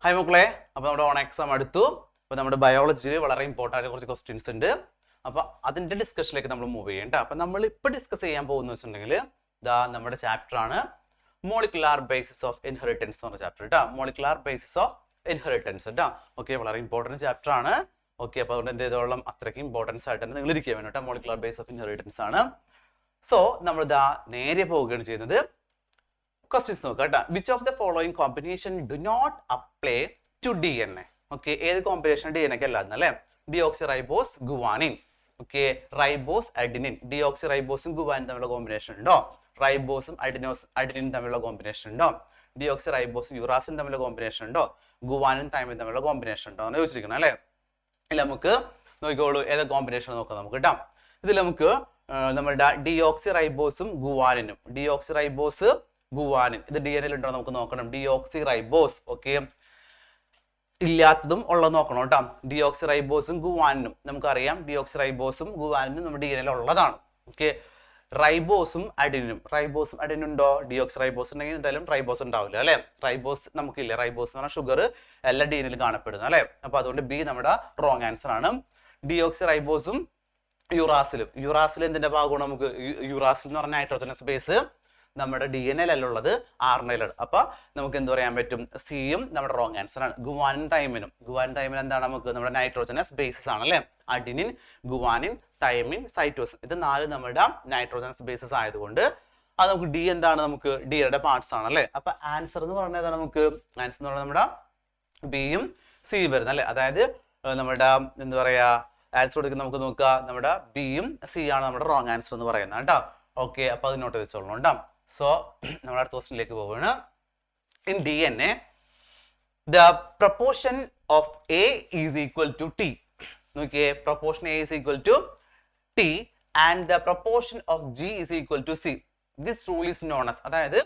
Hi മക്കളെ, അപ്പോൾ നമ്മുടെ ഓൺ എക്സാം അടുത്തു. അപ്പോൾ നമ്മുടെ ബയോളജിയിൽ വളരെ ഇമ്പോർട്ടൻ്റ് ആയിട്ട് കുറച്ച് ക്വസ്റ്റ്യൻസ് ഉണ്ട്. അപ്പോൾ അതിൻ്റെ ഡിസ്കഷനിലേക്ക് നമ്മൾ മൂവ് ചെയ്യേണ്ട. അപ്പോൾ നമ്മൾ ഇപ്പോൾ ഡിസ്കസ് ചെയ്യാൻ പോകുന്ന വെച്ചിട്ടുണ്ടെങ്കിൽ നമ്മുടെ ചാപ്റ്റർ ആണ് മോളിക്കുലാർ ബേസിസ് ഓഫ് ഇൻഹെറിറ്റൻസ് എന്ന് പറഞ്ഞ ചാപ്റ്റർ കേട്ടോ. മോളിക്കുലാർ ബേസിസ് ഓഫ് ഇൻഹെറിറ്റൻസ് കേട്ടോ. ഓക്കെ, വളരെ ഇമ്പോർട്ടൻറ്റ് ചാപ്റ്റർ ആണ്. ഓക്കെ, അപ്പോൾ അതുകൊണ്ട് എന്ത് ചെയ്തോളം അത്രയ്ക്ക് ഇമ്പോർട്ടൻസ് ആയിട്ട് തന്നെ നിങ്ങൾ ഇരിക്കുക വേണം കേട്ടോ. മോളിക്കുലാർ ബേസ് ഓഫ് ഇൻഹെറിറ്റൻസ് ആണ്. സോ നമ്മൾ നേരെ പോവുകയാണ് ചെയ്യുന്നത്. Questions നോക്കാം കേട്ടോ. Which of the following combination do not apply to D N A? Okay, ഏത് കോമ്പിനേഷൻ ഡി എൻ എക്ക് അല്ലാതെ അല്ലേ? Deoxy ribose guanine. Okay, ribose adenine. Deoxy റൈബോസും ഗുവാനും തമ്മിലുള്ള കോമ്പിനേഷൻ ഉണ്ടോ? റൈബോസും അഡിനിനും തമ്മിലുള്ള കോമ്പിനേഷൻ ഉണ്ടോ? ഡിയോക്സി റൈബോസും യുറാസിനും തമ്മിലുള്ള കോമ്പിനേഷൻ ഉണ്ടോ? ഗുവാനും തൈമിനും തമ്മിലുള്ള കോമ്പിനേഷൻ ഉണ്ടോ എന്ന് ചോദിച്ചിരിക്കണം അല്ലേ? ഇല്ല, നമുക്ക് നോക്കിക്കോളൂ ഏതാ കോമ്പിനേഷൻ നോക്കാം നമുക്ക് കേട്ടോ. ഇതിൽ നമുക്ക് നമ്മളുടെ ഡിയോക്സി റൈബോസും ഗുവാനിനും, ഡിയോക്സി റൈബോസ് ഗുവാനിൻ, ഇത് ഡി എൻ എൽ ഉണ്ടോ നമുക്ക് നോക്കണം. ഡിയോക്സി റൈബോസ് ഓക്കെ, ഇല്ലാത്തതും ഉള്ളത് നോക്കണം കേട്ടോ. ഡിയോക്സി റൈബോസും ഗുവാനിനും നമുക്കറിയാം, ഡിയോക്സി റൈബോസും ഗുവാനിനും നമ്മുടെ ഡി എൻ എൽ ഉള്ളതാണ്. ഓക്കെ, റൈബോസും അഡിനും, റൈബോസും അഡിനും ഉണ്ടോ? ഡിയോക്സി റൈബോസ് ഉണ്ടെങ്കിൽ എന്തായാലും റൈബോസ് ഉണ്ടാവില്ല അല്ലെ? റൈബോസ് നമുക്കില്ല. റൈബോസ് എന്ന് പറഞ്ഞാൽ ഷുഗർ എല്ലാ ഡി എൻ എൽ കാണപ്പെടുന്നത് അല്ലെ? അപ്പൊ അതുകൊണ്ട് ബി നമ്മുടെ റോങ് ആൻസർ ആണ്. ഡിയോക്സി റൈബോസും യുറാസിലും, യുറാസിൽ എന്തിന്റെ ഭാഗമാണ് നമുക്ക്? യുറാസിൽ എന്ന് പറഞ്ഞാൽ നൈട്രോജനസ് ബേസ് നമ്മുടെ ഡി എൻ എൽ അല്ലുള്ളത് ആർ എൻ എൽ. അപ്പൊ നമുക്ക് എന്ത് പറയാൻ പറ്റും? സിയും നമ്മുടെ റോങ് ആൻസർ ആണ്. ഗുവാനിൻ തൈമിനും, ഗുവാനിൻ തൈമിൻ എന്താണ് നമുക്ക്? നമ്മുടെ നൈട്രോജനസ് ബേസസ് ആണ് അല്ലെ? അഡിനിൻ, ഗുവാനിൻ, തൈമിൻ, സൈറ്റോസിൻ, ഇത് നാല് നമ്മുടെ നൈട്രോജനസ് ബേസസ് ആയതുകൊണ്ട് അത് നമുക്ക് ഡി എന്താണ്? നമുക്ക് ഡി യുടെ പാർട്സ് ആണ് അല്ലെ? അപ്പൊ ആൻസർ എന്ന് പറഞ്ഞാൽ ഏതാണ് നമുക്ക്? ആൻസർ എന്ന് പറഞ്ഞാൽ നമ്മുടെ ബിയും സിയും വരുന്നത് അല്ലെ? അതായത് നമ്മുടെ എന്താ പറയാ ആൻസർ കൊടുക്കുന്ന നമുക്ക് നോക്കുക, നമ്മുടെ ബിയും സി ആണ് നമ്മുടെ റോങ് ആൻസർ എന്ന് പറയുന്നത് കേട്ടോ. ഓക്കെ, അപ്പൊ അത് നോട്ട് വെച്ചോളണം കേട്ടോ. സോ നമ്മൾ അടുത്ത ക്വസ്റ്റ്യനിലേക്ക് പോവുകയാണ്. In D N A the proportion of A is equal to T. നോക്കിയേ, proportion A is equal to T and the proportion of G is equal to C. This rule is known as, അതായത്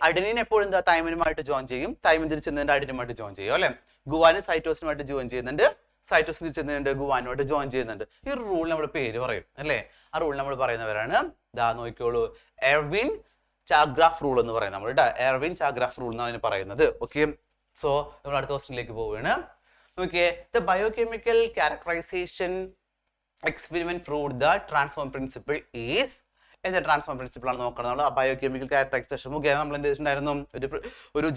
adenine എപ്പോഴും എന്താ തൈമിനുമായിട്ട് join ചെയ്യും, thymine തിരിച്ചെന്നതിന്റെ അഡിനുമായിട്ട് join ചെയ്യും അല്ലെ? ഗുവാനിൻ സൈറ്റോസിനുമായിട്ട് ജോയിൻ ചെയ്യുന്നുണ്ട്, സൈറ്റോസിൻ തിരിച്ചെന്നതിന്റെ ഗുവാനുമായിട്ട് ജോയിൻ ചെയ്യുന്നുണ്ട്. ഈ റൂൾ നമ്മൾ പേര് പറയും അല്ലെ? ആ റൂൾ നമ്മൾ പറയുന്നവരാണ് നോക്കിക്കോളൂ, എർവിൻ ചാഗ്രാഫ് റൂൾ എന്ന് പറയുന്നത് നമ്മൾ കേട്ടോ. എർവിൻ ചാഗ്രാഫ് റൂൾ എന്നാണ് പറയുന്നത്. ഓക്കെ, സോ നമ്മൾ അടുത്ത ക്വസ്റ്റ്യനിലേക്ക് പോവുകയാണ്. നോക്കിയേ, the biochemical characterisation experiment proved the transform principle is. എന്താ ട്രാൻസ്ഫോം പ്രിൻസിപ്പിൾ ആണ് നോക്കണം നമ്മൾ. ബയോകെമിക്കൽ ക്യാരക്ടറൈസേഷൻ മുഖേന നമ്മൾ എന്ത് ചെയ്തിട്ടുണ്ടായിരുന്നു? ഒരു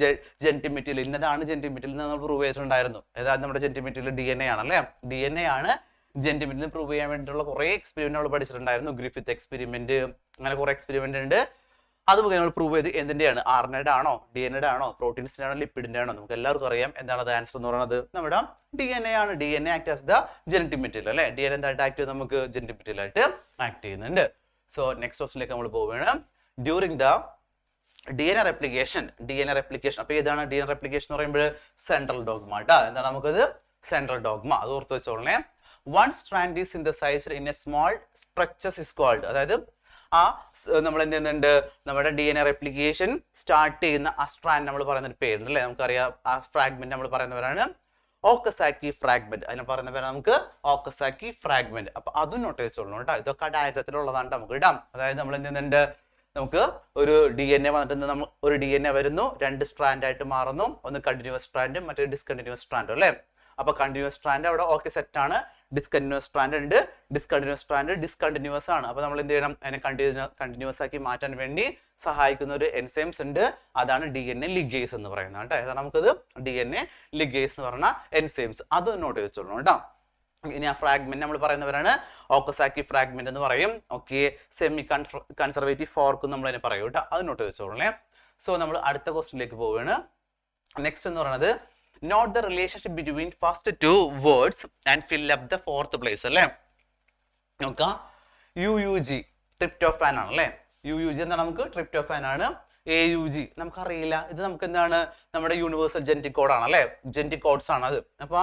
ജെനറ്റിക് മെറ്റീരിയൽ ഇന്നതാണ് ജെനറ്റിക് മെറ്റീരിയൽ നമ്മൾ പ്രൂവ് ചെയ്തിട്ടുണ്ടായിരുന്നു. ഏതായത് നമ്മുടെ genetic material D N A ആണല്ലേ? ഡി എൻ എ ആണ് ജെനറ്റിക് മെറ്റീരിയൽ പ്രൂവ് ചെയ്യാൻ വേണ്ടിയിട്ടുള്ള കുറെ എക്സ്പെരിമെന്റ് നമ്മൾ പഠിച്ചിട്ടുണ്ടായിരുന്നു. ഗ്രിഫിത്ത് എക്സ്പെരിമെന്റ്, അങ്ങനെ കുറെ എക്സ്പെരിമെന്റ് ഉണ്ട്. അത് മുഖേന നമ്മൾ പ്രൂവ് ചെയ്ത് എന്തിന്റെയാണ്? ആർ എൻ എയുടെ ആണോ, ഡി എൻ എയുടെ ആണോ, പ്രോട്ടീൻസിന്റെ ആണോ, ലിപ്പിഡിന്റെ ആണോ? നമുക്ക് എല്ലാവർക്കും അറിയാം എന്താണ് അത് ആൻസർ എന്ന് പറയുന്നത്. നമ്മുടെ ഡി എൻ എ ആണ്. D N A act as the genetic material അല്ലെ? ഡി എൻ എ എന്തായിട്ട് ആക്ട് ചെയ്ത് നമുക്ക് ജെനറ്റിക് മെറ്റീരിയൽ ആയിട്ട് ആക്ട് ചെയ്യുന്നുണ്ട്. സോ നെക്സ്റ്റ് ക്വസ്റ്റിലേക്ക് നമ്മൾ പോവുകയാണ്. During the D N A replication, അപ്പൊ ഏതാണ് ഡി എൻ എ റെപ്ലിക്കേഷൻ എന്ന് പറയുമ്പോൾ? സെൻട്രൽ ഡോഗ്മ കേട്ടോ. എന്താണ് നമുക്കത്? Central dogma. അത് ഓർത്ത് വെച്ചോളണേ. One strand is synthesized in a small structures is called. അതായത് നമ്മൾ എന്ത് ചെയ്യുന്നുണ്ട്? നമ്മുടെ D N A replication start ചെയ്യുന്ന ആ സ്ട്രാൻഡ് നമ്മൾ പറയുന്ന ഒരു പേരുണ്ട് അല്ലേ? നമുക്കറിയാം ആ ഫ്രാഗ്മെന്റ് നമ്മൾ പറയുന്നവരാണ് ഓക്കസാക്കി ഫ്രാഗ്മെന്റ്. അതിനെ പറയുന്ന പേരാണ് നമുക്ക് ഓക്കസാക്കി ഫ്രാഗ്മെന്റ്. അപ്പൊ അതും നോട്ട് വെച്ചോളണം കേട്ടോ. ഇതൊക്കെ ഡയഗ്രത്തിലുള്ളതാണ് നമുക്ക് ഇടാം. അതായത് നമ്മൾ എന്ത് ചെയ്യുന്നുണ്ട്? നമുക്ക് ഒരു ഡി എൻ എ വന്നിട്ട് നമ്മൾ ഒരു ഡി എൻ എ വരുന്നു, രണ്ട് സ്ട്രാൻഡ് ആയിട്ട് മാറുന്നു. ഒന്ന് കണ്ടിന്യൂസ് സ്ട്രാൻഡും മറ്റൊരു ഡിസ്കണ്ടിന്യൂസ് സ്ട്രാൻഡും അല്ലേ? അപ്പൊ കണ്ടിന്യൂസ് സ്ട്രാൻഡ് അവിടെ ഓക്കെ സെറ്റ് ആണ്. ഡിസ്കണ്ടിന്യൂസ് സ്ട്രാൻഡ് ഉണ്ട്, ഡിസ്കണ്ടിന്യൂസ് സ്ട്രാൻഡ് ഡിസ്കണ്ടിന്യൂസ് ആണ്. അപ്പൊ നമ്മൾ എന്ത് ചെയ്യണം? അതിനെ കണ്ടിന്യൂസ് ആക്കി മാറ്റാൻ വേണ്ടി സഹായിക്കുന്ന ഒരു എൻസൈംസ് ഉണ്ട്. അതാണ് ഡി എൻ എ ലിഗേസ് എന്ന് പറയുന്നത് കേട്ടോ. ഏതാണ് നമുക്കത്? ഡി എൻ എ ലിഗേസ് എന്ന് പറഞ്ഞ എൻസൈംസ്. അത് നോട്ട് ചെയ്തോളൂ കേട്ടോ. ഇനി ആ ഫ്രാഗ്മെന്റ് നമ്മൾ പറയുന്നവരാണ് ഓക്കസാക്കി ഫ്രാഗ്മെന്റ് എന്ന് പറയും. ഓക്കെ, സെമി കൺസർവേറ്റീവ് ഫോർക്ക് നമ്മൾ അതിനെ പറയും കേട്ടോ. അത് നോട്ട് വെച്ചോളേ. സോ നമ്മൾ അടുത്ത ക്വസ്റ്റ്യനിലേക്ക് പോവുകയാണ്. നെക്സ്റ്റ് എന്ന് പറയുന്നത് note the relationship between first two words and fill up the fourth place അല്ലേ? നോക്കാം, UUG ട്രിപ്റ്റോഫാൻ ആണ് അല്ലേ? UUG എന്താണ് നമുക്ക്? ട്രിപ്റ്റോഫാൻ ആണ്. AUG നമുക്കറിയില്ല. ഇത് നമുക്ക് എന്താണ്? നമ്മുടെ യൂണിവേഴ്സൽ ജെനറ്റിക് കോഡാണ് അല്ലെ? ജെനറ്റിക് കോഡ്സ് ആണ് അത്. അപ്പൊ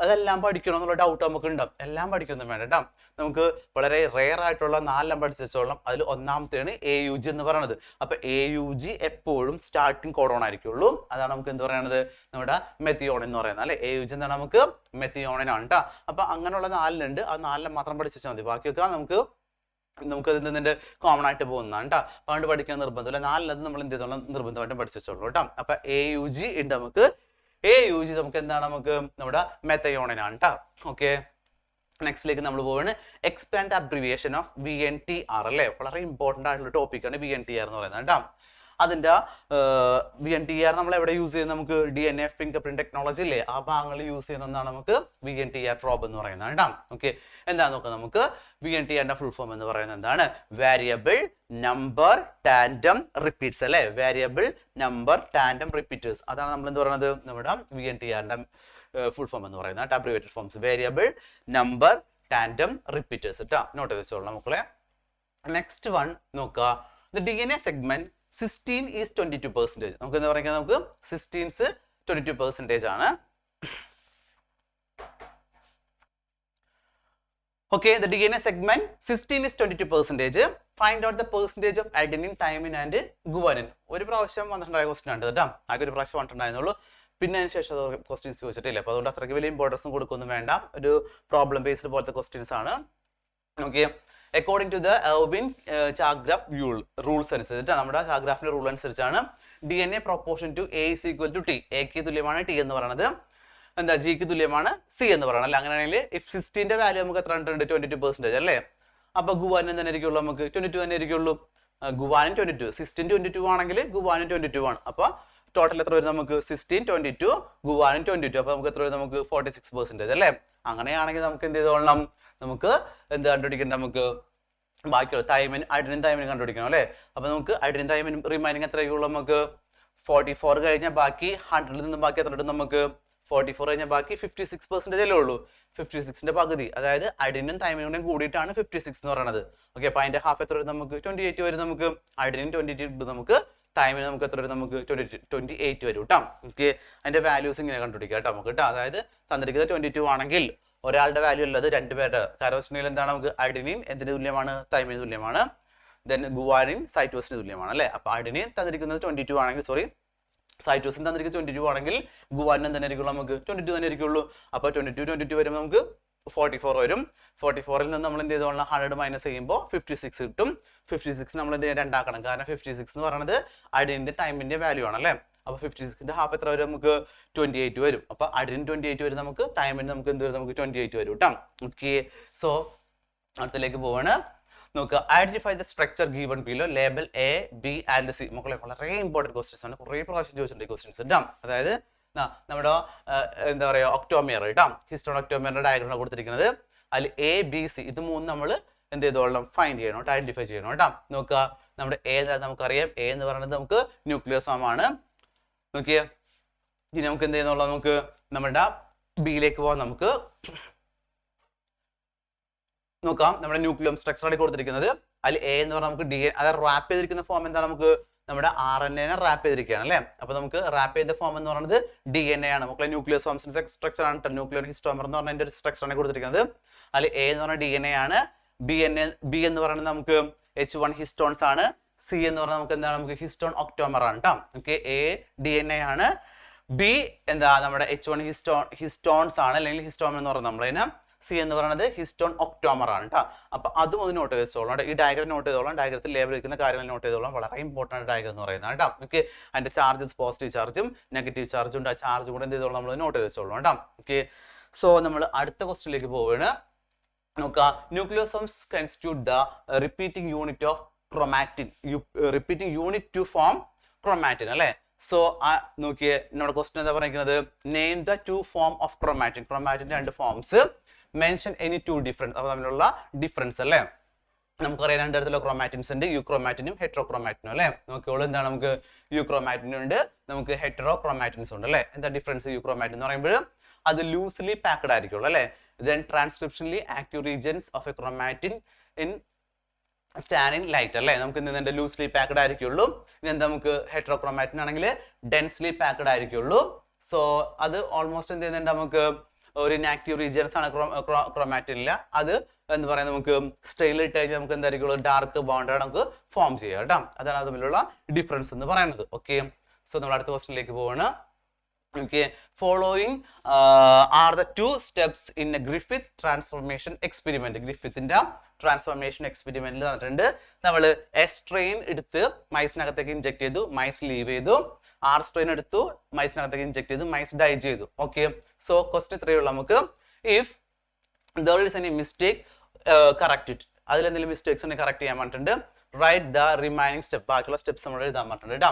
അതെല്ലാം പഠിക്കണം എന്നുള്ള ഡൗട്ട് നമുക്ക് ഉണ്ടാവും. എല്ലാം പഠിക്കൊന്നും വേണ്ട കേട്ടോ. നമുക്ക് വളരെ റെയർ ആയിട്ടുള്ള 4 പഠിച്ചു വെച്ചോളാം. അതിൽ ഒന്നാമത്തെയാണ് AUG എന്ന് പറയുന്നത്. അപ്പൊ AUG എപ്പോഴും സ്റ്റാർട്ടിങ് കോഡോൺ ആയിരിക്കുള്ളൂ. അതാണ് നമുക്ക് എന്ത് പറയുന്നത്? നമ്മുടെ മെത്തിയോണിൻ എന്ന് പറയുന്നത് അല്ലെ? AUG എന്താണ് നമുക്ക്? മെത്തിയോണിൻ ആണ് കേട്ടോ. അപ്പൊ അങ്ങനെയുള്ള 4 ഉണ്ട്. ആ 4 മാത്രം പഠിച്ചു വെച്ചാൽ മതി. ബാക്കിയൊക്കെ നമുക്ക് നമുക്ക് അതിൽ നിന്നിട്ട് കോമൺ ആയിട്ട് പോകുന്നതാണ് കേട്ടോ. അതുകൊണ്ട് പഠിക്കാൻ നിർബന്ധമില്ല. 4 നമ്മൾ എന്ത് ചെയ്തോളാം, നിർബന്ധമായിട്ടും പഠിച്ചു വെച്ചോളൂ കേട്ടോ. അപ്പൊ AUG ഉണ്ട് നമുക്ക്. AUG നമുക്ക് എന്താണ്, നമുക്ക് നമ്മുടെ മെത്തയോണിനാണ് കേട്ടോ. ഓക്കെ, നെക്സ്റ്റിലേക്ക് നമ്മൾ പോവുകയാണ്. എക്സ്പാൻഡ് അബ്രിവിയേഷൻ ഓഫ് VNTR അല്ലേ, വളരെ ഇമ്പോർട്ടൻ്റ് ആയിട്ടുള്ള ടോപ്പിക്കാണ് VNTR എന്ന് പറയുന്നത് കേട്ടോ. അതിൻ്റെ VNTR നമ്മൾ എവിടെ യൂസ് ചെയ്യുന്നത്, നമുക്ക് DNA ഫിംഗർ പ്രിന്റ് ടെക്നോളജി ഇല്ലേ, ആ ഭാഗങ്ങളിൽ യൂസ് ചെയ്യുന്നതാണ് നമുക്ക് VNTR പ്രോബ് എന്ന് പറയുന്നത് കേട്ടോ. ഓക്കെ, എന്താണെന്ന് നോക്കാം നമുക്ക്. VNTR ഫുൾ ഫോം എന്ന് പറയുന്നത് എന്താണ്, വേരിയബിൾ നമ്പർ ടാൻഡം റിപ്പീറ്റ്സ് അല്ലേ, വേരിയബിൾ നമ്പർ ടാൻഡം റിപ്പീറ്റേഴ്സ്, അതാണ് നമ്മൾ എന്ത് പറയുന്നത്, നമ്മുടെ VNTR ഫുൾ ഫോം എന്ന് പറയുന്നത് abbreviated forms, variable number tandem repeaters കേട്ടോ. നോട്ട് ചെയ്ത് വെച്ചോളാം മക്കളെ. നെക്സ്റ്റ് വൺ നോക്കുക. The DNA segment 16 is 22%. നമുക്ക് എന്താ പറയുക, നമുക്ക് 16 22% ആണ്. Okay, the DNA segment 16 is 22%. Find out the percentage of adenine, thymine and guanine. ഒരു പ്രാവശ്യം വന്നിട്ടുണ്ടായ ക്വസ്റ്റ്യൻ ആണ് കേട്ടോ. ആകെ ഒരു പ്രാവശ്യം വന്നിട്ടുണ്ടായിരുന്നുള്ളൂ. പിന്നെ അതിന് ശേഷം ക്വസ്റ്റ്യൻസ് ചോദിച്ചിട്ടില്ല. അപ്പോൾ അതുകൊണ്ട് അത്രയ്ക്ക് വലിയ ഇമ്പോർട്ടൻസ് കൊടുക്കൊന്നും വേണ്ട. ഒരു പ്രോബ്ലം ബേസ്ഡ് പോലത്തെ ക്വസ്റ്റ്യൻസ് ആണ്. Okay, according to the Erwin Chargaff rules അനുസരിച്ച്, നമ്മുടെ ചാഗ്രാഫിന്റെ റൂൾ അനുസരിച്ചാണ് DNA proportion to A is equal to T. എക്ക് തുല്യമാണ് T എന്ന് പറയുന്നത്, എന്താ ജിക്ക് തുല്യമാണ് C എന്ന് പറയുന്നത് അല്ലേ. അങ്ങനെയാണെങ്കിൽ ഇഫ് 16ന്റെ വാല്യൂ നമുക്ക് എത്ര ഉണ്ട്, 22% അല്ലേ. അപ്പൊ ഗുവാനിൻ തന്നെ ആയിരിക്കുള്ളൂ, നമുക്ക് 22 തന്നെ ആയിരിക്കുള്ളൂ. ഗുവാനിൻ 22, 16 22 ആണെങ്കിൽ ഗുവാനിൻ 22 ആണ്. അപ്പൊ ടോട്ടൽ എത്ര വരും നമുക്ക്, 16 22 ഗുവാനിൻ 22. അപ്പൊ നമുക്ക് എത്ര വരും, നമുക്ക് 46% അല്ലേ. അങ്ങനെയാണെങ്കിൽ നമുക്ക് എന്ത് ചെയ്തോളണം, നമുക്ക് എന്ത് കണ്ടുപിടിക്കണം, നമുക്ക് ബാക്കിയുള്ള തൈമിൻ അഡിനിൻ തൈമിൻ കണ്ടുപിടിക്കണം അല്ലേ. അപ്പൊ നമുക്ക് അഡിനിൻ തൈമിൻ റിമൈനിങ് എത്രയൊക്കെയുള്ളൂ, നമുക്ക് 44 കഴിഞ്ഞാൽ ബാക്കി 100ൽ നിന്ന് ബാക്കി എത്ര കിട്ടും, നമുക്ക് 44 കഴിഞ്ഞാൽ ബാക്കി 56% അല്ലേ ഉള്ളൂ. 56ന്റെ പകുതി, അതായത് അഡിനും തൈമിനും കൂടിയിട്ടാണ് 56 എന്ന് പറയുന്നത്. ഓക്കെ, അപ്പൊ അതിന്റെ ഹാഫ് എത്ര വരും, നമുക്ക് 28 വരും. നമുക്ക് അഡിനും 28 നമുക്ക് തൈമിന് നമുക്ക് എത്ര വരും, നമുക്ക് 28 വരും കേട്ടോ. ഓക്കെ, അതിന്റെ വാല്യൂസ് ഇങ്ങനെ കണ്ടുപിടിക്കാം കേട്ടോ നമുക്ക് കേട്ടോ. അതായത് തന്നിരിക്കുന്നത് 22 ആണെങ്കിൽ ഒരാളുടെ വാല്യൂ ഉള്ളത് 2 പേരുടെ, കാരണം എന്താണ്, നമുക്ക് അഡിനിൻ എന്തിന് തുല്യമാണ്, തൈമിന് തുല്യമാണ്. ദെൻ ഗുവാനിൻ സൈറ്റോസിന് തുല്യമാണ് അല്ലേ. അപ്പൊ അഡിനിൻ തന്നിരിക്കുന്നത് 22 ആണെങ്കിൽ, സോറി സൈറ്റോസിൻ തന്നിരിക്കുന്നത് 22 ആണെങ്കിൽ ഗുവാനിൻ തന്നെ ആയിരിക്കുള്ളൂ, നമുക്ക് 22 തന്നെ ആയിരിക്കുള്ളൂ. അപ്പൊ 22 വരുമ്പോൾ നമുക്ക് 44 വരും. 44ൽ നിന്ന് നമ്മൾ എന്ത് ചെയ്തോളാം, 100 മൈനസ് ചെയ്യുമ്പോൾ 56 കിട്ടും. 56 നമ്മൾ എന്ത് ചെയ്യാൻ രണ്ടാക്കണം, കാരണം 56 എന്ന് പറയുന്നത് അഡിനിന്റെ തൈമിന്റെ വാല്യൂ ആണ് അല്ലേ. അപ്പൊ 56ന്റെ ഹാഫ് എത്ര വരും, നമുക്ക് 28 വരും. അപ്പൊ അഡിനിൻ 28 വരും, നമുക്ക് തൈമിന് നമുക്ക് എന്ത് വരും, നമുക്ക് 28 വരും കേട്ടോ. ഓക്കെ, സോ അടുത്തിലേക്ക് പോവാണ്. നോക്കുക, identify the structure given below, label A, B and C. മക്കളെ വളരെ ഇമ്പോർട്ടന്റ് ക്വസ്റ്റ്യൻസ് ആണ്, കുറേ പ്രാവശ്യം ചോദിച്ചിട്ടുണ്ട് ക്വസ്റ്റ്യൻസ് കേട്ടോ. അതായത് നമ്മുടെ എന്താ പറയുക, ഒക്ടോമിയർ കേട്ടോ, ഹിസ്റ്റോൺ ഒക്ടോമിയറിന്റെ ഡയഗ്രാം കൊടുത്തിരിക്കുന്നത്. അതിൽ A, B, C ഇത് മൂന്ന് നമ്മൾ എന്ത് ചെയ്തോളണം, ഫൈൻഡ് ചെയ്യണം, ഐഡന്റിഫൈ ചെയ്യണം കേട്ടോ. നോക്കുക, നമ്മുടെ A നമുക്കറിയാം, A എന്ന് പറയുന്നത് നമുക്ക് ന്യൂക്ലിയോസോം ആണ്. നോക്കിയേ, ഇനി നമുക്ക് എന്ത് ചെയ്യുന്നുള്ള, നമുക്ക് നമ്മുടെ ബിയിലേക്ക് പോകാം. നമുക്ക് നോക്കാം, നമ്മുടെ ന്യൂക്ലിയം സ്ട്രക്ചറാണ് കൊടുത്തിരിക്കുന്നത്. അതിൽ A എന്ന് പറഞ്ഞാൽ നമുക്ക് DNA, അതായത് റാപ്പ് ചെയ്തിരിക്കുന്ന ഫോം എന്താണ്, നമുക്ക് നമ്മുടെ RNA റാപ്പ് ചെയ്തിരിക്കുകയാണ് അല്ലേ. അപ്പൊ നമുക്ക് റാപ്പ് ചെയ്ത ഫോം എന്ന് പറയുന്നത് DNA ആണ്. നമുക്ക് ന്യൂക്ലിയോസോംസിന്റെ സ്ട്രക്ചർ ആണ്, ന്യൂക്ലിയർ ഹിസ്റ്റോമർ എന്ന് പറഞ്ഞ ഒരു സ്ട്രക്ചറാണ് കൊടുത്തിരിക്കുന്നത്. അതിൽ A എന്ന് പറഞ്ഞാൽ DNA ആണ്. B എന്ന് പറയുന്നത് നമുക്ക് H1 ഹിസ്റ്റോൺസ് ആണ്. C എന്ന് പറഞ്ഞാൽ നമുക്ക് എന്താണ്, നമുക്ക് ഹിസ്റ്റോൺ ഒക്ടോമർ ആണ് കേട്ടോ. ഓക്കെ, A DNA ആണ്. B എന്താ, നമ്മുടെ H1 ഹിസ്റ്റോൺസ് ആണ്, അല്ലെങ്കിൽ ഹിസ്റ്റോമർ എന്ന് പറയുന്നത് നമ്മളതിന്. C എന്ന് പറയുന്നത് ഹിസ്റ്റോൺ ഒക്ടോമർ ആണ് കേട്ടോ. അപ്പൊ അതും ഒന്ന് നോട്ട് ചെയ്ത് വെച്ചോളാം. ഈ ഡയഗ്രം നോട്ട് ചെയ്തോളാം, ഡയഗ്രത്തിൽ ലേബൽ വയ്ക്കുന്ന കാര്യങ്ങൾ നോട്ട് ചെയ്തോളാം. വളരെ ഇമ്പോർട്ടന്റ് ഡയഗ്രം എന്ന് പറയുന്നത് കേട്ടോ. ഓക്കെ, അതിന്റെ ചാർജസ് പോസിറ്റീവ് ചാർജും നെഗറ്റീവ് ചാർജും ഉണ്ട്. ആ ചാർജ് കൂടെ എന്ത് ചെയ്തോളാം, നമ്മൾ നോട്ട് ചെയ്ത് വെച്ചോളാം കേട്ടോ. ഓക്കെ, സോ നമ്മൾ അടുത്ത ക്വസ്റ്റ്യനിലേക്ക് പോവുകയാണ്. നോക്കുക, nucleosomes constitute the repeating unit of chromatin, repeating unit to form chromatin അല്ലേ. സോ നോക്കിയേ, നമ്മുടെ ക്വസ്റ്റ്യൻ എന്താ പറയുന്നത്, name the 2 form of chromatin. ക്രോമാറ്റിന്റെ 2 ഫോംസ്, മെൻഷൻ എനി 2 ഡിഫറൻസ്, അപ്പൊ തമ്മിലുള്ള ഡിഫറൻസ് അല്ലേ. നമുക്കറിയാം 2 തരത്തിലുള്ള ക്രോമാറ്റിൻസ് ഉണ്ട്, യുക്രോമാറ്റിനും ഹെറ്ററോക്രോമാറ്റിനും അല്ലേ. നോക്കിയോളൂ, എന്താണ്, നമുക്ക് യുക്രോമാറ്റിനും ഉണ്ട്, നമുക്ക് ഹെറ്ററോക്രോമാറ്റിൻസ് ഉണ്ട് അല്ലേ. എന്താ ഡിഫറൻസ്, യുക്രോമാറ്റിൻ എന്ന് പറയുമ്പോൾ അത് ലൂസ്ലി പാക്ഡ് ആയിരിക്കുള്ളൂ അല്ലേ. Then transcriptionally active regions of a chromatin in സ്റ്റാനിൻ light അല്ലേ. നമുക്ക് എന്ത് ലൂസ്ലി പാക്ഡ് ആയിരിക്കുള്ളൂ. ഇനി എന്താ, നമുക്ക് ഹെറ്ററോക്രോമാറ്റിൻ ആണെങ്കിൽ ഡെൻസ്ലി പാക്ഡ് ആയിരിക്കുള്ളൂ. സോ അത് ഓൾമോസ്റ്റ് എന്ത് ചെയ്യുന്നുണ്ട്, നമുക്ക് ഒരു ഇനാക്റ്റീവ് റീജിയൻസ് ആണ് ക്രോമാറ്റിനില്ല. അത് എന്ന് പറയുന്നത് നമുക്ക് സ്റ്റൈൽ ഇട്ട് കഴിഞ്ഞാൽ നമുക്ക് എന്തായിരിക്കുള്ളൂ, ഡാർക്ക് ബോണ്ട് നമുക്ക് ഫോം ചെയ്യാം കേട്ടോ. അതാണ് അത് തമ്മിലുള്ള ഡിഫറൻസ് എന്ന് പറയുന്നത്. ഓക്കെ, സോ നമ്മൾ അടുത്ത ക്വസ്റ്റ്യനിലേക്ക് പോവാണ്. Okay, following are the 2 steps in a Griffith transformation experiment. Griffithന്റെ ട്രാൻസ്ഫോർമേഷൻ എക്സ്പെരിമെന്റിൽ തന്നിട്ടുണ്ട്. നമ്മൾ എസ് സ്ട്രെയിൻ എടുത്ത് മൈസിനകത്തേക്ക് ഇഞ്ചെക്ട് ചെയ്തു, മൈസ് ലീവ് ചെയ്തു. ആർ സ്ട്രെയിൻ എടുത്തു, മൈസിനകത്തേക്ക് ഇഞ്ചെക്ട് ചെയ്തു, മൈസ് ഡൈ ചെയ്തു. ഓക്കെ, സോ ക്വസ്റ്റ്യൻ ഇത്രയേ ഉള്ളൂ നമുക്ക്. If there is any mistake, correct it. അതിൽ എന്തെങ്കിലും മിസ്റ്റേക്സ് ഉണ്ടെങ്കിൽ കറക്റ്റ് ചെയ്യാൻ പറഞ്ഞിട്ടുണ്ട്. റൈറ്റ് ദ റിമൈനിങ് സ്റ്റെപ്പ്, ബാക്കിയുള്ള സ്റ്റെപ്സ് നമ്മൾ എഴുതാൻ പറഞ്ഞിട്ടുണ്ട് കേട്ടോ.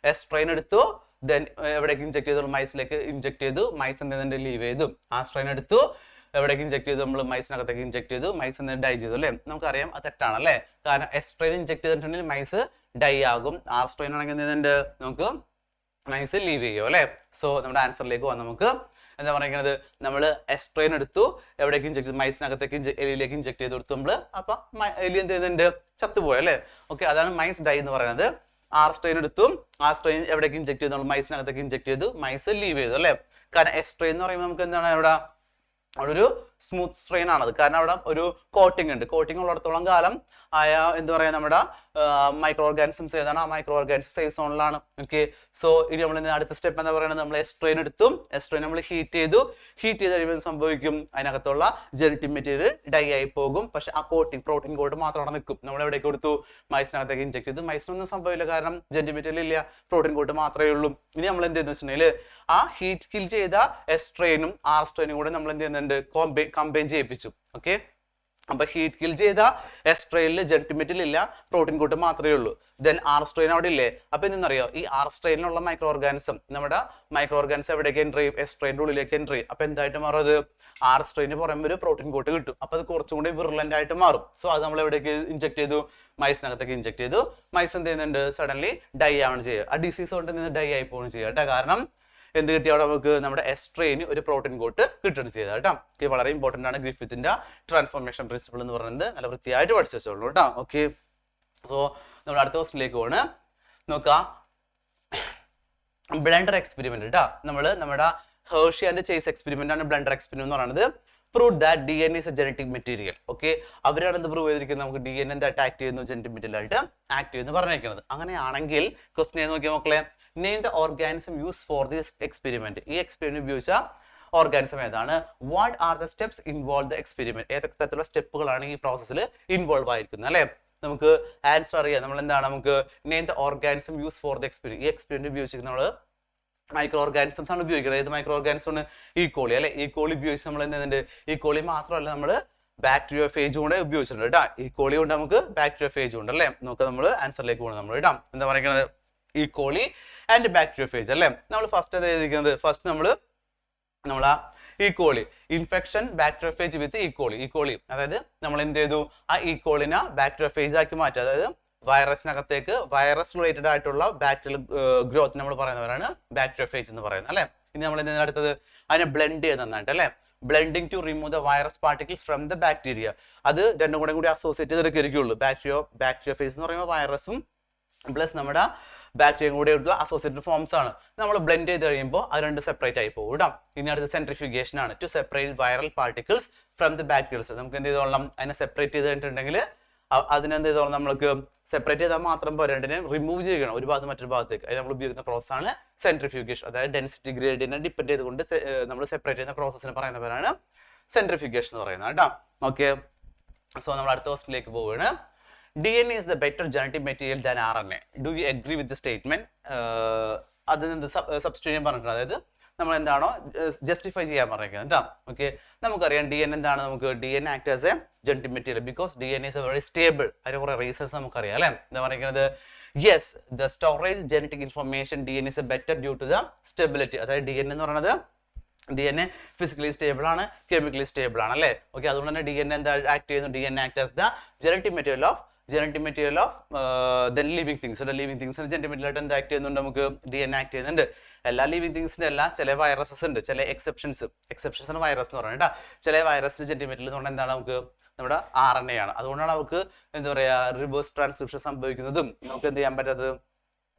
എസ് സ്ട്രെയിൻ എടുത്തു, ദെൻ എവിടേക്ക് ഇഞ്ചെക്ട് ചെയ്തു, മൈസിലേക്ക് ഇഞ്ചെക്ട് ചെയ്തു, മൈസ് എന്തെങ്കിലും ലീവ് ചെയ്തു. ആ സ്ട്രെയിൻ എടുത്തു, എവിടേക്ക് ഇഞ്ചെക്ട് ചെയ്തു, നമ്മൾ മൈസിനകത്തേക്ക് ഇഞ്ചെക്ട് ചെയ്തു, മൈസ് എന്തെങ്കിലും ഡൈ ചെയ്തു അല്ലേ. നമുക്കറിയാം അത് തെറ്റാണ് അല്ലേ, കാരണം എസ് സ്ട്രെയിൻ ഇഞ്ചെക്ട് ചെയ്തിട്ടുണ്ടെങ്കിൽ മൈസ് ഡൈ ആകും. ആർ സ്ട്രെയിൻ ആണെങ്കിൽ എന്തുണ്ട്, നമുക്ക് മൈസ് ലീവ് ചെയ്യും അല്ലേ. സോ നമ്മുടെ ആൻസറിലേക്ക് പോകാം. നമുക്ക് എന്താ പറയുന്നത്, നമ്മൾ എസ് സ്ട്രെയിൻ എടുത്തു, എവിടേക്ക് ഇഞ്ചെക്ട് ചെയ്തു, മൈസിനകത്തേക്ക് എലിയിലേക്ക് ഇഞ്ചെക്ട് ചെയ്ത് കൊടുത്തു നമ്മൾ. അപ്പൊ എലി എന്ത് ചെയ്തിട്ടുണ്ട്, ചത്തുപോയി അല്ലേ. ഓക്കെ, അതാണ് മൈസ് ഡൈ എന്ന് പറയുന്നത്. ആർ സ്ട്രെയിൻ എടുത്തു, ആ സ്ട്രെയിൻ എവിടേക്ക് ഇഞ്ചെക്ട് ചെയ്തു, നമ്മൾ മൈസിനകത്തേക്ക് ഇഞ്ചെക്ട് ചെയ്തു, മൈസ് ലീവ് ചെയ്തു അല്ലേ. കാരണം എസ് സ്ട്രെയിൻ എന്ന് പറയുമ്പോൾ നമുക്ക് എന്താണ് അവിടെ ഒരു സ്മൂത്ത് സ്ട്രെയിൻ ആണത്. കാരണം അവിടെ ഒരു കോട്ടിംഗ് ഉണ്ട്. കോട്ടിംഗ് ഉള്ളിടത്തോളം കാലം എന്താ പറയാ, നമ്മുടെ മൈക്രോ ഓർഗാനിസംസ് ഏതാണ്, ആ മൈക്രോ ഓർഗാനിസം സേഫ് സോണിലാണ്. ഓക്കെ, സോ ഇനി നമ്മൾ അടുത്ത സ്റ്റെപ്പ് എന്താ പറയുന്നത്, നമ്മൾ എസ് സ്ട്രെയിൻ എടുത്തു, എസ് സ്ട്രെയിൻ നമ്മൾ ഹീറ്റ് ചെയ്തു. ഹീറ്റ് ചെയ്ത് കഴിയുമ്പോൾ സംഭവിക്കും, അതിനകത്തുള്ള ജെനറ്റിക് മെറ്റീരിയൽ ഡൈ ആയി പോകും. പക്ഷെ ആ കോട്ടിംഗ്, പ്രോട്ടീൻ കോട്ട് മാത്രം അവിടെ നിൽക്കും. നമ്മൾ എവിടേക്ക് കൊടുത്തു, മൈസിനകത്തേക്ക് ഇഞ്ചെക്ട് ചെയ്തു, മൈസിനൊന്നും സംഭവില്ല, കാരണം ജെനറ്റിക് മെറ്റീരിയൽ ഇല്ല, പ്രോട്ടീൻ കോട്ട് മാത്രമേ ഉള്ളൂ. ഇനി നമ്മൾ എന്ത് ചെയ്യുന്ന വെച്ചിട്ടുണ്ടെങ്കിൽ ആ ഹീറ്റ് കിൽ ചെയ്ത എസ് സ്ട്രെയിനും ആർ സ്ട്രെയിനും കൂടെ നമ്മൾ എന്ത് ചെയ്യുന്നുണ്ട്, കമ്പൈൻ ചെയ്യിപ്പിച്ചു. ഓക്കെ, അപ്പൊ ഹീറ്റ് കിൽ ചെയ്ത എസ് സ്ട്രെയിനിൽ ജെനറ്റിക് മെറ്റീരിയൽ ഇല്ല, പ്രോട്ടീൻ കൂട്ട് മാത്രമേ ഉള്ളൂ. ദെൻ ആർ സ്ട്രെയിൻ അവിടെ ഇല്ലേ. അപ്പൊ എന്തെന്നറിയോ, ഈ ആർ സ്ട്രെയിനിലുള്ള മൈക്രോ ഓർഗാനിസം, നമ്മുടെ മൈക്രോ ഓർഗാനിസം എവിടേക്ക് എൻട്രി ചെയ്യും, എസ് സ്ട്രെയിനിന്റെ ഉള്ളിലേക്ക് എൻട്രി ചെയ്യും. അപ്പൊ എന്തായിട്ട് മാറും, അത് ആർ സ്ട്രെയിന് പുറമെ ഒരു പ്രോട്ടീൻ കോട്ട് കിട്ടും. അപ്പൊ അത് കുറച്ചും കൂടി വിർലന്റ് ആയിട്ട് മാറും. സോ അത് നമ്മൾ എവിടേക്ക് ഇഞ്ചെക്ട് ചെയ്തു, മൈസിനകത്തേക്ക് ഇഞ്ചെക്ട് ചെയ്തു. മൈസ് എന്ത് ചെയ്യുന്നുണ്ട്, സഡൻലി ഡൈ ആവണം ചെയ്യുക. ആ ഡിസീസ് കൊണ്ട് നിന്ന് ഡൈ ആയി പോകണം ചെയ്യുക കേട്ടോ. കാരണം എന്ത് കിട്ടിയ അവിടെ നമുക്ക് നമ്മുടെ എസ് സ്ട്രെയിന് ഒരു പ്രോട്ടീൻ കോട്ട് കിട്ടുകയാണ് ചെയ്തത് കേട്ടോ. ഓക്കെ, വളരെ ഇമ്പോർട്ടന്റ് ആണ് ഗ്രിഫിത്തിന്റെ ട്രാൻസ്ഫോർമേഷൻ പ്രിൻസിപ്പിൾ എന്ന് പറയുന്നത്. നല്ല വൃത്തിയായിട്ട് പഠിച്ചു വെച്ചോളൂ കേട്ടോ. ഓക്കെ, സോ നമ്മൾ അടുത്ത ക്വസ്റ്റിലേക്ക് പോണ്. നോക്കാം, ബ്ലെൻഡർ എക്സ്പെരിമെന്റ് കേട്ടോ. നമ്മുടെ ഹെർഷി ആൻഡ് ചേസ് എക്സ്പെരിമെന്റ് ആണ് ബ്ലെൻഡർ എക്സ്പെരിമെന്റ് എന്ന് പറയുന്നത്. Prove that DNA is a genetic material. Okay, അവരാണ് എന്ത് പ്രൂവ് ചെയ്തിരിക്കുന്നത്, നമുക്ക് DNA എന്തായിട്ട് ആക്ട് ചെയ്യുന്നു, ജെനറ്റിക് മെറ്റീരിയൽ ആയിട്ട് ആക്ട് ചെയ്യുന്നു പറഞ്ഞിരിക്കുന്നത്. അങ്ങനെയാണെങ്കിൽ ക്വസ്റ്റ്യൻ നോക്കിയാൽ മക്കളെ, name the organism use for this experiment. ഈ എക്സ്പെരിമെന്റ് ഉപയോഗിച്ച ഓർഗാനിസം ഏതാണ്? What are the steps involve the experiment? ഏതൊക്കെ തരത്തിലുള്ള സ്റ്റെപ്പുകളാണ് ഈ പ്രോസസ്സിൽ ഇൻവോൾവ് ആയിരിക്കുന്നത് അല്ലെ. നമുക്ക് ആൻസർ അറിയാം. നമ്മൾ എന്താണ്, നമുക്ക് name the organism use for the experiment. ഈ എക്സ്പെരിമെന്റ് ഉപയോഗിച്ചിരിക്കുന്ന നമ്മൾ മൈക്രോ ഓർഗാനിസംസ് ആണ് ഉപയോഗിക്കുന്നത്. ഏത് മൈക്രോ ഓർഗാനിസം ആണ്? ഈക്കോളി അല്ലെ. ഈക്കോളി ഉപയോഗിച്ച് നമ്മൾ എന്തുണ്ട്, ഈക്കോളി മാത്രമല്ല നമ്മൾ ബാക്ടീരിയ ഫേജ് കൊണ്ട് ഉപയോഗിച്ചിട്ടുണ്ട് കേട്ടോ. ഈക്കോളി കൊണ്ട് നമുക്ക് ബാക്ടീരിയ ഫേജ് ഉണ്ട് അല്ലേ. നമുക്ക് നമ്മൾ ആൻസറിലേക്ക് പോകണം നമ്മൾ കേട്ടോ. എന്താ പറയുന്നത്, ഈക്കോളി ആൻഡ് ബാക്ടീരിയ ഫേജ് അല്ലേ. നമ്മൾ ഫസ്റ്റ് എന്താ എഴുതിയിരിക്കുന്നത്, ഫസ്റ്റ് നമ്മൾ ഈക്കോളി ഇൻഫെക്ഷൻ ബാക്ടീരിയ ഫേജ് വിത്ത് ഈക്കോളി അതായത് നമ്മൾ എന്ത് ചെയ്തു, ആ ഈക്കോളിനെ ബാക്ടീരിയ ഫേജ് ആക്കി മാറ്റുക. അതായത് വൈറസിനകത്തേക്ക് വൈറസ് റിലേറ്റഡ് ആയിട്ടുള്ള ബാക്ടീരിയൽ ഗ്രോത്ത് നമ്മൾ പറയുന്നവരാണ് ബാക്ടീരിയ ഫേജ് എന്ന് പറയുന്നത് അല്ലെ. ഇനി നമ്മൾ എന്താണ് അടുത്തത്, അതിനെ ബ്ലെൻഡ് ചെയ്ത് നന്നായിട്ട് അല്ലെ. Blending to remove the virus particles from the bacteria. അത് രണ്ടും കൂടി അസോസിയേറ്റ് ചെയ്തെടുക്കുകയുള്ളൂ. ബാക്ടീരിയ ഫേജ് എന്ന് പറയുമ്പോൾ വൈറസും പ്ലസ് നമ്മുടെ ബാക്ടീരിയയും കൂടെ അസോസിയേറ്റഡ് ഫോംസ് ആണ്. നമ്മൾ ബ്ലെൻഡ് ചെയ്ത് കഴിയുമ്പോൾ അത് രണ്ട് സെപ്പറേറ്റ് ആയി പോകും. ഇനി അടുത്ത സെൻട്രിഫ്യൂഗേഷൻ ആണ്. To separate viral particles from the bacterials. നമുക്ക് എന്ത് ചെയ്തോളണം, അതിനെ സെപ്പറേറ്റ് ചെയ്ത് കഴിഞ്ഞിട്ടുണ്ടെങ്കിൽ അതിനെന്ത് ചെയ്തോളണം, നമുക്ക് സെപ്പറേറ്റ് ചെയ്താൽ മാത്രം പോരാ, രണ്ടിനെ റിമൂവ് ചെയ്യണം ഒരു ഭാഗത്ത് മറ്റൊരു ഭാഗത്തേക്ക്. അത് നമ്മൾ ഉപയോഗിക്കുന്ന പ്രോസസ് ആണ് സെൻട്രിഫ്യൂഗേഷൻ. അതായത് ഡെൻസിറ്റി ഗ്രേഡിയനെ ഡിപ്പെൻഡ് ചെയ്തുകൊണ്ട് നമ്മൾ സെപ്പറേറ്റ് ചെയ്യുന്ന പ്രോസസ്സിന് പറയുന്ന പേരാണ് സെൻട്രിഫ്യൂഗേഷൻ എന്ന് പറയുന്നത് കേട്ടോ. ഓക്കെ, സോ നമ്മൾ അടുത്ത ക്വസ്റ്റ്യനിലേക്ക് പോവുകയാണ്. DNA is the better genetic material than RNA. Do you agree with the statement? അതിന് സബ്സ്റ്റിറ്റ്യൂഷൻ പറഞ്ഞിട്ടുണ്ട്. അതായത് നമ്മൾ എന്താണോ ജസ്റ്റിഫൈ ചെയ്യാൻ പറഞ്ഞിരിക്കുന്നത് കേട്ടോ. ഓക്കെ, നമുക്കറിയാം DNA എന്താണ്, നമുക്ക് DNA act as A genetic material because DNA is very stable. അതിന് കുറെ റീസൺസ് നമുക്കറിയാം അല്ലെ. എന്താ പറയുന്നത്, yes the storage genetic information DNA is better due to the stability. അതായത് DNA എന്ന് പറയുന്നത് DNA ഫിസിക്കലി സ്റ്റേബിൾ ആണ്, കെമിക്കലി സ്റ്റേബിൾ ആണ് അല്ലേ. ഓക്കെ, അതുകൊണ്ട് തന്നെ DNA എന്താ ആക്ട് ചെയ്യുന്നു, DNA act as the genetic material of living things. Living തിങ്സിന് ജെനറ്റിക് മെറ്റീരിയൽ ആയിട്ട് എന്ത് ആക്ട് ചെയ്യുന്നുണ്ട്, നമുക്ക് DNA ആക്ട് ചെയ്യുന്നുണ്ട്. എല്ലാ ലിവിംഗ് തിങ്സിന്റെ അല്ല, ചില വൈറസസ് ഉണ്ട്, ചില എക്സെപ്ഷൻസ് ആണ് വൈറസ് എന്ന് പറയുന്നത്. ചില വൈറസിന് ജെനറ്റിക് മെറ്റീരിയൽ എന്ന് പറഞ്ഞാൽ എന്താണ്, നമുക്ക് നമ്മുടെ RNA ആണ്. അതുകൊണ്ടാണ് നമുക്ക് എന്താ പറയാ റിവേഴ്സ് ട്രാൻസ്ക്രിപ്ഷൻ സംഭവിക്കുന്നതും നമുക്ക് എന്ത് ചെയ്യാൻ പറ്റാത്തത്,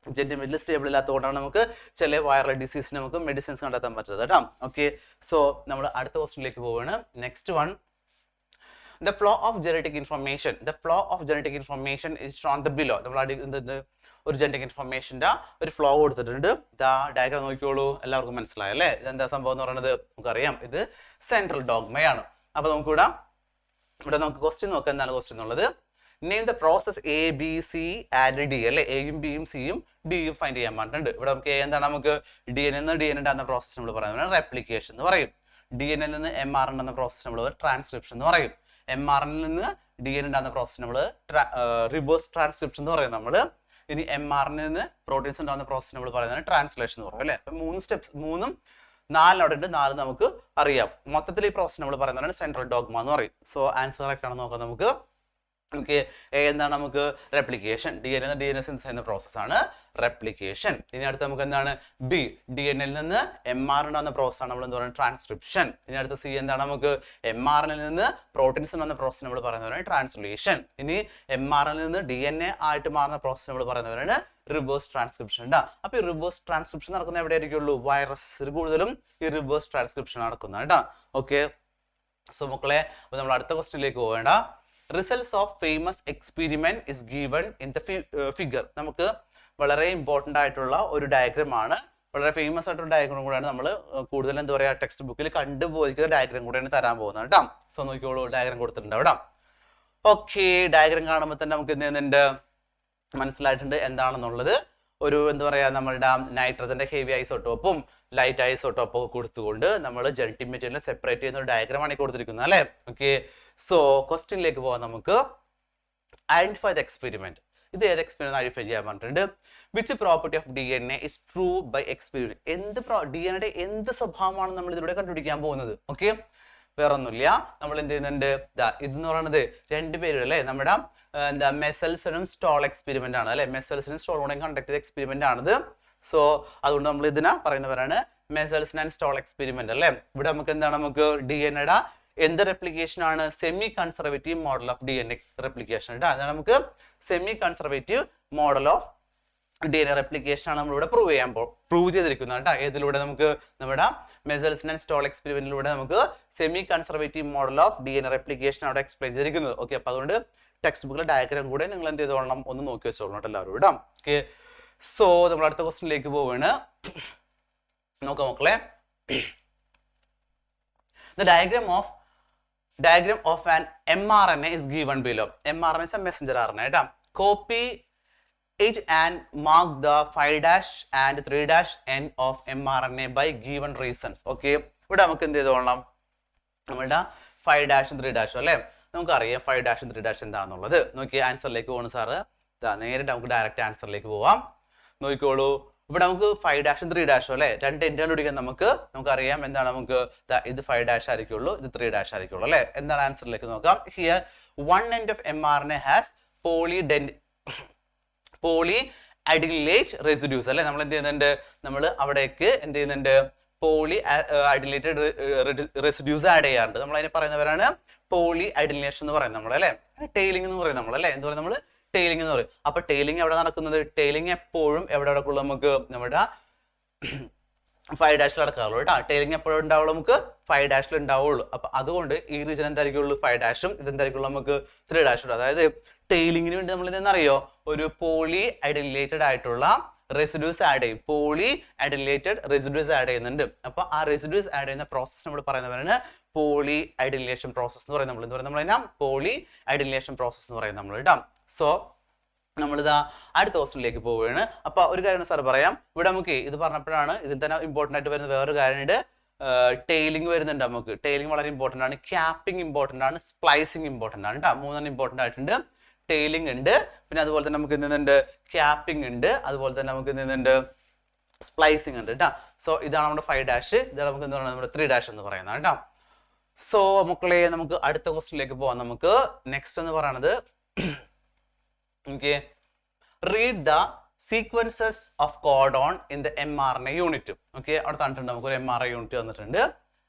ജെനറ്റിക് മെറ്റീരിയൽ സ്റ്റേബിൾ ഇല്ലാത്തതുകൊണ്ടാണ് നമുക്ക് ചില വൈറൽ ഡിസീസിന് നമുക്ക് മെഡിസിൻസ് കണ്ടെത്താൻ പറ്റുന്നത് കേട്ടോ. ഓക്കെ, സോ നമ്മൾ അടുത്ത ക്വസ്റ്റ്യനിലേക്ക് പോവുകയാണ്. Next one, the flow of genetic information is shown the below. നമ്മൾ ഒരു ജെനറ്റിക് ഇൻഫർമേഷന്റെ ഒരു ഫ്ലോ കൊടുത്തിട്ടുണ്ട്. ഇതാ ഡയഗ്രാം നോക്കിയോളൂ, എല്ലാവർക്കും മനസ്സിലായി അല്ലേ. ഇതെന്താ സംഭവം എന്ന് പറയുന്നത് നമുക്കറിയാം, ഇത് സെൻട്രൽ ഡോഗ്മയാണ്. അപ്പൊ നമുക്കിവിടെ ഇവിടെ നമുക്ക് ക്വസ്റ്റ്യൻ നോക്കാം. എന്താണ് ക്വസ്റ്റ്യൻ എന്നുള്ളത്? Name the process A B C and D അല്ലെ, എയും ബിയും സിയും ഡിയും ഫൈൻഡ് ചെയ്യാൻ പറഞ്ഞിട്ടുണ്ട്. ഇവിടെ നമുക്ക് എന്താണ്, നമുക്ക് ഡി എൻ എന്ന് ഉണ്ടാകുന്ന പ്രോസസ് നമ്മൾ പറയുന്നത് റെപ്ലിക്കേഷൻ എന്ന് പറയും. ഡി എൻ എൽ നിന്ന് എം ആർ ഉണ്ടാകുന്ന പ്രോസസ് നമ്മൾ ട്രാൻസ്ക്രിപ്ഷൻ എന്ന് പറയും. എം ആർ എൽ നിന്ന് ഡി എൻ ഉണ്ടാകുന്ന പ്രോസസ് നമ്മൾ റിവേഴ്സ് ട്രാൻസ്ക്രിപ്ഷൻ എന്ന് പറയും നമ്മൾ. ഇനി എം ആറിൽ നിന്ന് പ്രോട്ടീൻസ് ഉണ്ടാകുന്ന പ്രോസസ് നമ്മൾ പറയുന്നത് ട്രാൻസ്ലേഷൻ എന്ന് പറയും അല്ലെ. അപ്പൊ 3 സ്റ്റെപ്സ്, 3ഉം 4 അവിടെ ഉണ്ട്, 4 നമുക്ക് അറിയാം. മൊത്തത്തിൽ ഈ പ്രോസസ് നമ്മൾ പറയുന്നതാണ് സെൻട്രൽ ഡോഗ്മ എന്ന് പറയും. സോ ആൻസർ കറക്റ്റ് ആണെന്ന് നോക്കാം നമുക്ക്. ഓക്കെ, എന്താണ് നമുക്ക് replication, D N D N A synthesis ചെയ്യുന്ന പ്രോസസ്സാണ് റെപ്ലിക്കേഷൻ. ഇനി അടുത്ത് നമുക്ക് എന്താണ് ബി, ഡി എൻ എൽ നിന്ന് എം ആർ ഉണ്ടാകുന്ന പ്രോസസ്സാണ് നമ്മൾ എന്താ പറയുന്നത് ട്രാൻസ്ക്രിപ്ഷൻ. ഇനി അടുത്ത സി എന്താണ്, നമുക്ക് എം ആർ എൽ നിന്ന് പ്രോട്ടീൻസ് ഉണ്ടാകുന്ന പ്രോസസ് നമ്മൾ പറയുന്നവരാണ് ട്രാൻസ്ലേഷൻ. ഇനി എം ആർ എൽ നിന്ന് ഡി എൻ എ ആയിട്ട് മാറുന്ന പ്രോസസ് നമ്മൾ പറയുന്നവരാണ് റിവേഴ്സ് ട്രാൻസ്ക്രിപ്ഷൻ ഉണ്ടാ. അപ്പൊ ഈ റിവേഴ്സ് ട്രാൻസ്ക്രിപ്ഷൻ നടക്കുന്ന എവിടെ ആയിരിക്കുള്ളൂ? വൈറസിൽ കൂടുതലും ഈ റിവേഴ്സ് ട്രാൻസ്ക്രിപ്ഷൻ നടക്കുന്നത് കേട്ടോ. ഓക്കെ, സോ മക്കളെ നമ്മൾ അടുത്ത ക്വസ്റ്റ്യനിലേക്ക് പോവേണ്ട. Results of famous experiment is given in the figure. നമുക്ക് വളരെ ഇമ്പോർട്ടൻ്റ് ആയിട്ടുള്ള ഒരു ഡയഗ്രാം ആണ്, വളരെ ഫേമസ് ആയിട്ടുള്ള ഡയഗ്രാം കൂടെയാണ് നമ്മൾ കൂടുതൽ എന്താ പറയുക ടെക്സ്റ്റ് ബുക്കിൽ കണ്ടുപോയിരിക്കുന്ന ഡയഗ്രാം കൂടെയാണ് തരാൻ പോകുന്നത് കേട്ടോ. സോ നോക്കിയോളൂ, ഡയഗ്രാം കൊടുത്തിട്ടുണ്ട് അവിടെ. ഓക്കെ, ഡയഗ്രാം കാണുമ്പോൾ തന്നെ നമുക്ക് എന്ത് ചെയ്യുന്നുണ്ട്, മനസ്സിലായിട്ടുണ്ട് എന്താണെന്നുള്ളത്. ഒരു എന്താ പറയുക നമ്മളുടെ നൈട്രജന്റെ ഹെവി ഐസോട്ടോപ്പും ലൈറ്റ് ഐസോട്ടോപ്പും ഒക്കെ കൊടുത്തുകൊണ്ട് നമ്മൾ ജെനറ്റിക് മെറ്റീരിയൽ സെപ്പറേറ്റ് ചെയ്യുന്ന ഒരു ഡയഗ്രാമാണ് ഈ കൊടുത്തിരിക്കുന്നത് അല്ലേ. ഓക്കെ, സോ ക്വസ്റ്റ്യനിലേക്ക് പോകാം നമുക്ക്. Identify the experiment. ഇത് ഏത് എക്സ്പെരിമെന്റ് ഐഡന്റിഫൈ ചെയ്യാൻ പറഞ്ഞിട്ടുണ്ട്. Which property of D N A is proved by experiment. എന്ത് ഡി എൻ എയുടെ എന്ത് സ്വഭാവമാണ് നമ്മൾ ഇതിലൂടെ കണ്ടുപിടിക്കാൻ പോകുന്നത്. ഓക്കെ, വേറെ ഒന്നുമില്ല, നമ്മൾ എന്ത് ചെയ്യുന്നുണ്ട്, ഇതെന്ന് പറയുന്നത് 2 പേര് അല്ലേ, നമ്മുടെ എന്താ മെസൽസണും സ്റ്റോൾ എക്സ്പെരിമെന്റ് ആണ് അല്ലെ. മെസൽസണും സ്റ്റോളോടെയും കണ്ടക്ട് ചെയ്ത എക്സ്പെരിമെന്റ് ആണിത്. സോ അതുകൊണ്ട് നമ്മൾ ഇതിനെ പറയുന്നവരാണ് മെസൽസൺ ആൻഡ് സ്റ്റോൾ എക്സ്പെരിമെന്റ് അല്ലെ. ഇവിടെ നമുക്ക് എന്താണ്, നമുക്ക് ഡി എൻ എയുടെ എന്ത് റെപ്ലിക്കേഷൻ ആണ്, semi conservative model of D N A replication ഉണ്ട്. അതാണ് നമുക്ക് semi conservative model of D N A replication ആണ് നമ്മളിവിടെ പ്രൂവ് ചെയ്തിരിക്കുന്നത് കേട്ടോ. ഏതിലൂടെ നമുക്ക് നമ്മുടെ മെസൽസൺ ആൻഡ് സ്റ്റോൾ എക്സ്പെരിമെന്റിലൂടെ നമുക്ക് semi conservative model of D N A replication അവിടെ എക്സ്പ്ലെയിൻ ചെയ്തിരിക്കുന്നത്. ഓക്കെ, അപ്പൊ അതുകൊണ്ട് ടെക്സ്റ്റ് ബുക്കിലെ ഡയഗ്രാം കൂടെ നിങ്ങൾ എന്ത് ചെയ്തോളണം, ഒന്ന് നോക്കി വെച്ചോളണം എല്ലാവരും ഇടാം. ഓക്കെ, സോ നമ്മൾ അടുത്ത ക്വസ്റ്റ്യനിലേക്ക് പോവാണ്. നോക്കാം മക്കളെ. The diagram of an mRNA is given below. mRNA is a messenger RNA. Copy it and mark the 5' and 3' end of mRNA by given reasons. Okay, ഇവിടെ നമുക്ക് എന്ത് ചെയ്തോളണം, നമ്മളുടെ 5' 3' അല്ലേ. നമുക്കറിയാം 5' 3' എന്താണെന്നുള്ളത്. നോക്കി ആൻസറിലേക്ക് പോകണം സാറ്. നേരിട്ട് നമുക്ക് ഡയറക്റ്റ് ആൻസറിലേക്ക് പോവാം. നോക്കിക്കോളൂ, ഇവിടെ നമുക്ക് 5' 3' അല്ലെ, 2 എൻഡ് കണ്ടുപിടിക്കാൻ നമുക്കറിയാം എന്താണ്, നമുക്ക് ഇത് 5' ആയിരിക്കുള്ളൂ, ഇത് 3' ആയിരിക്കുള്ളൂ അല്ലെ. എന്താണ് ആൻസറിലേക്ക് നോക്കാം. Here 1 end of mRNA has polyadylate residues അല്ലെ. നമ്മൾ എന്ത് ചെയ്യുന്നുണ്ട്, നമ്മൾ അവിടേക്ക് എന്ത് ചെയ്യുന്നുണ്ട്, polyadylate residues ആഡ് ചെയ്യാറുണ്ട്. നമ്മൾ അതിനെ പറയുന്നവരാണ് polyadylation എന്ന് പറയുന്നത് നമ്മൾ അല്ലെ. ടെയിലിംഗ് എന്ന് പറയും നമ്മൾ അല്ലെ. എന്താ പറയുക, നമ്മൾ ടെയിലിംഗ് എന്ന് പറയും. അപ്പൊ ടെയിലിംഗ് എവിടെ നടക്കുന്നത്, ടെയിലിംഗ് എപ്പോഴും എവിടെ നടക്കുള്ളൂ, നമുക്ക് നമ്മുടെ 5' നടക്കാറുള്ളൂ കേട്ടോ. ടെയിലിംഗ് എപ്പോഴും ഉണ്ടാവുള്ളൂ, നമുക്ക് 5' ഉണ്ടാവുള്ളൂ. അപ്പൊ അതുകൊണ്ട് ഈ റീജൻ എന്തായിരിക്കുള്ളൂ 5' ഇതെന്തായിരിക്കുള്ളൂ നമുക്ക് 3' അതായത് ടെയിലിംഗിന് വേണ്ടി നമ്മൾ ഇതെന്നറിയോ, ഒരു പോളി അഡിലേറ്റഡ് ആയിട്ടുള്ള റെസിഡ്യൂസ് ആഡ് ചെയ്യും. പോളി അഡിലേറ്റഡ് റെസിഡ്യൂസ് ആഡ് ചെയ്യുന്നുണ്ട്. അപ്പൊ ആ റെസിഡ്യൂസ് ആഡ് ചെയ്യുന്ന പ്രോസസ് നമ്മൾ പറയുന്നവരാണ് പോളി അഡിലേഷൻ പ്രോസസ് എന്ന് പറയുന്നത്. നമ്മൾ പോളി അഡിലേഷൻ പ്രോസസ് എന്ന് പറയുന്നത് നമ്മൾ കേട്ടോ. സോ നമ്മളിതാ അടുത്ത ക്വസ്റ്റ്യനിലേക്ക് പോവുകയാണ്. അപ്പൊ ഒരു കാര്യം സാർ പറയാം, ഇവിടെ നമുക്ക് ഇത് പറഞ്ഞപ്പോഴാണ് ഇതിൽ തന്നെ ഇമ്പോർട്ടൻ്റ് ആയിട്ട് വരുന്ന വേറൊരു കാര്യമുണ്ട്. ടെയിലിംഗ് വരുന്നുണ്ട്. നമുക്ക് ടെയിലിംഗ് വളരെ ഇമ്പോർട്ടൻ്റ് ആണ്, ക്യാപ്പിംഗ് ഇമ്പോർട്ടൻ്റ് ആണ്, സ്പ്ലൈസിങ് ഇമ്പോർട്ടൻ്റ് ആണ് കേട്ടോ. 3 ഇമ്പോർട്ടൻ്റ് ആയിട്ടുണ്ട്. ടെയിലിംഗ് ഉണ്ട്, പിന്നെ അതുപോലെ തന്നെ നമുക്ക് എന്തുണ്ട്, ക്യാപ്പിംഗ് ഉണ്ട്, അതുപോലെ തന്നെ നമുക്ക് എന്തുണ്ട്, സ്പ്ലൈസിങ് ഉണ്ട് കേട്ടോ. സോ ഇതാണ് നമ്മുടെ 5', ഇതാണ് നമുക്ക് എന്ത് പറയുന്നത്, നമ്മുടെ 3' എന്ന് പറയുന്നത് കേട്ടോ. സോ മക്കളെ നമുക്ക് അടുത്ത ക്വസ്റ്റ്യനിലേക്ക് പോവാം. നമുക്ക് നെക്സ്റ്റ് എന്ന് പറയുന്നത് okay, read the sequences of codon in the mRNA unit. Okay, അവിടെ തന്നിട്ടുണ്ട് നമുക്ക് ഒരു mRNA യൂണിറ്റ് തന്നിട്ടുണ്ട്.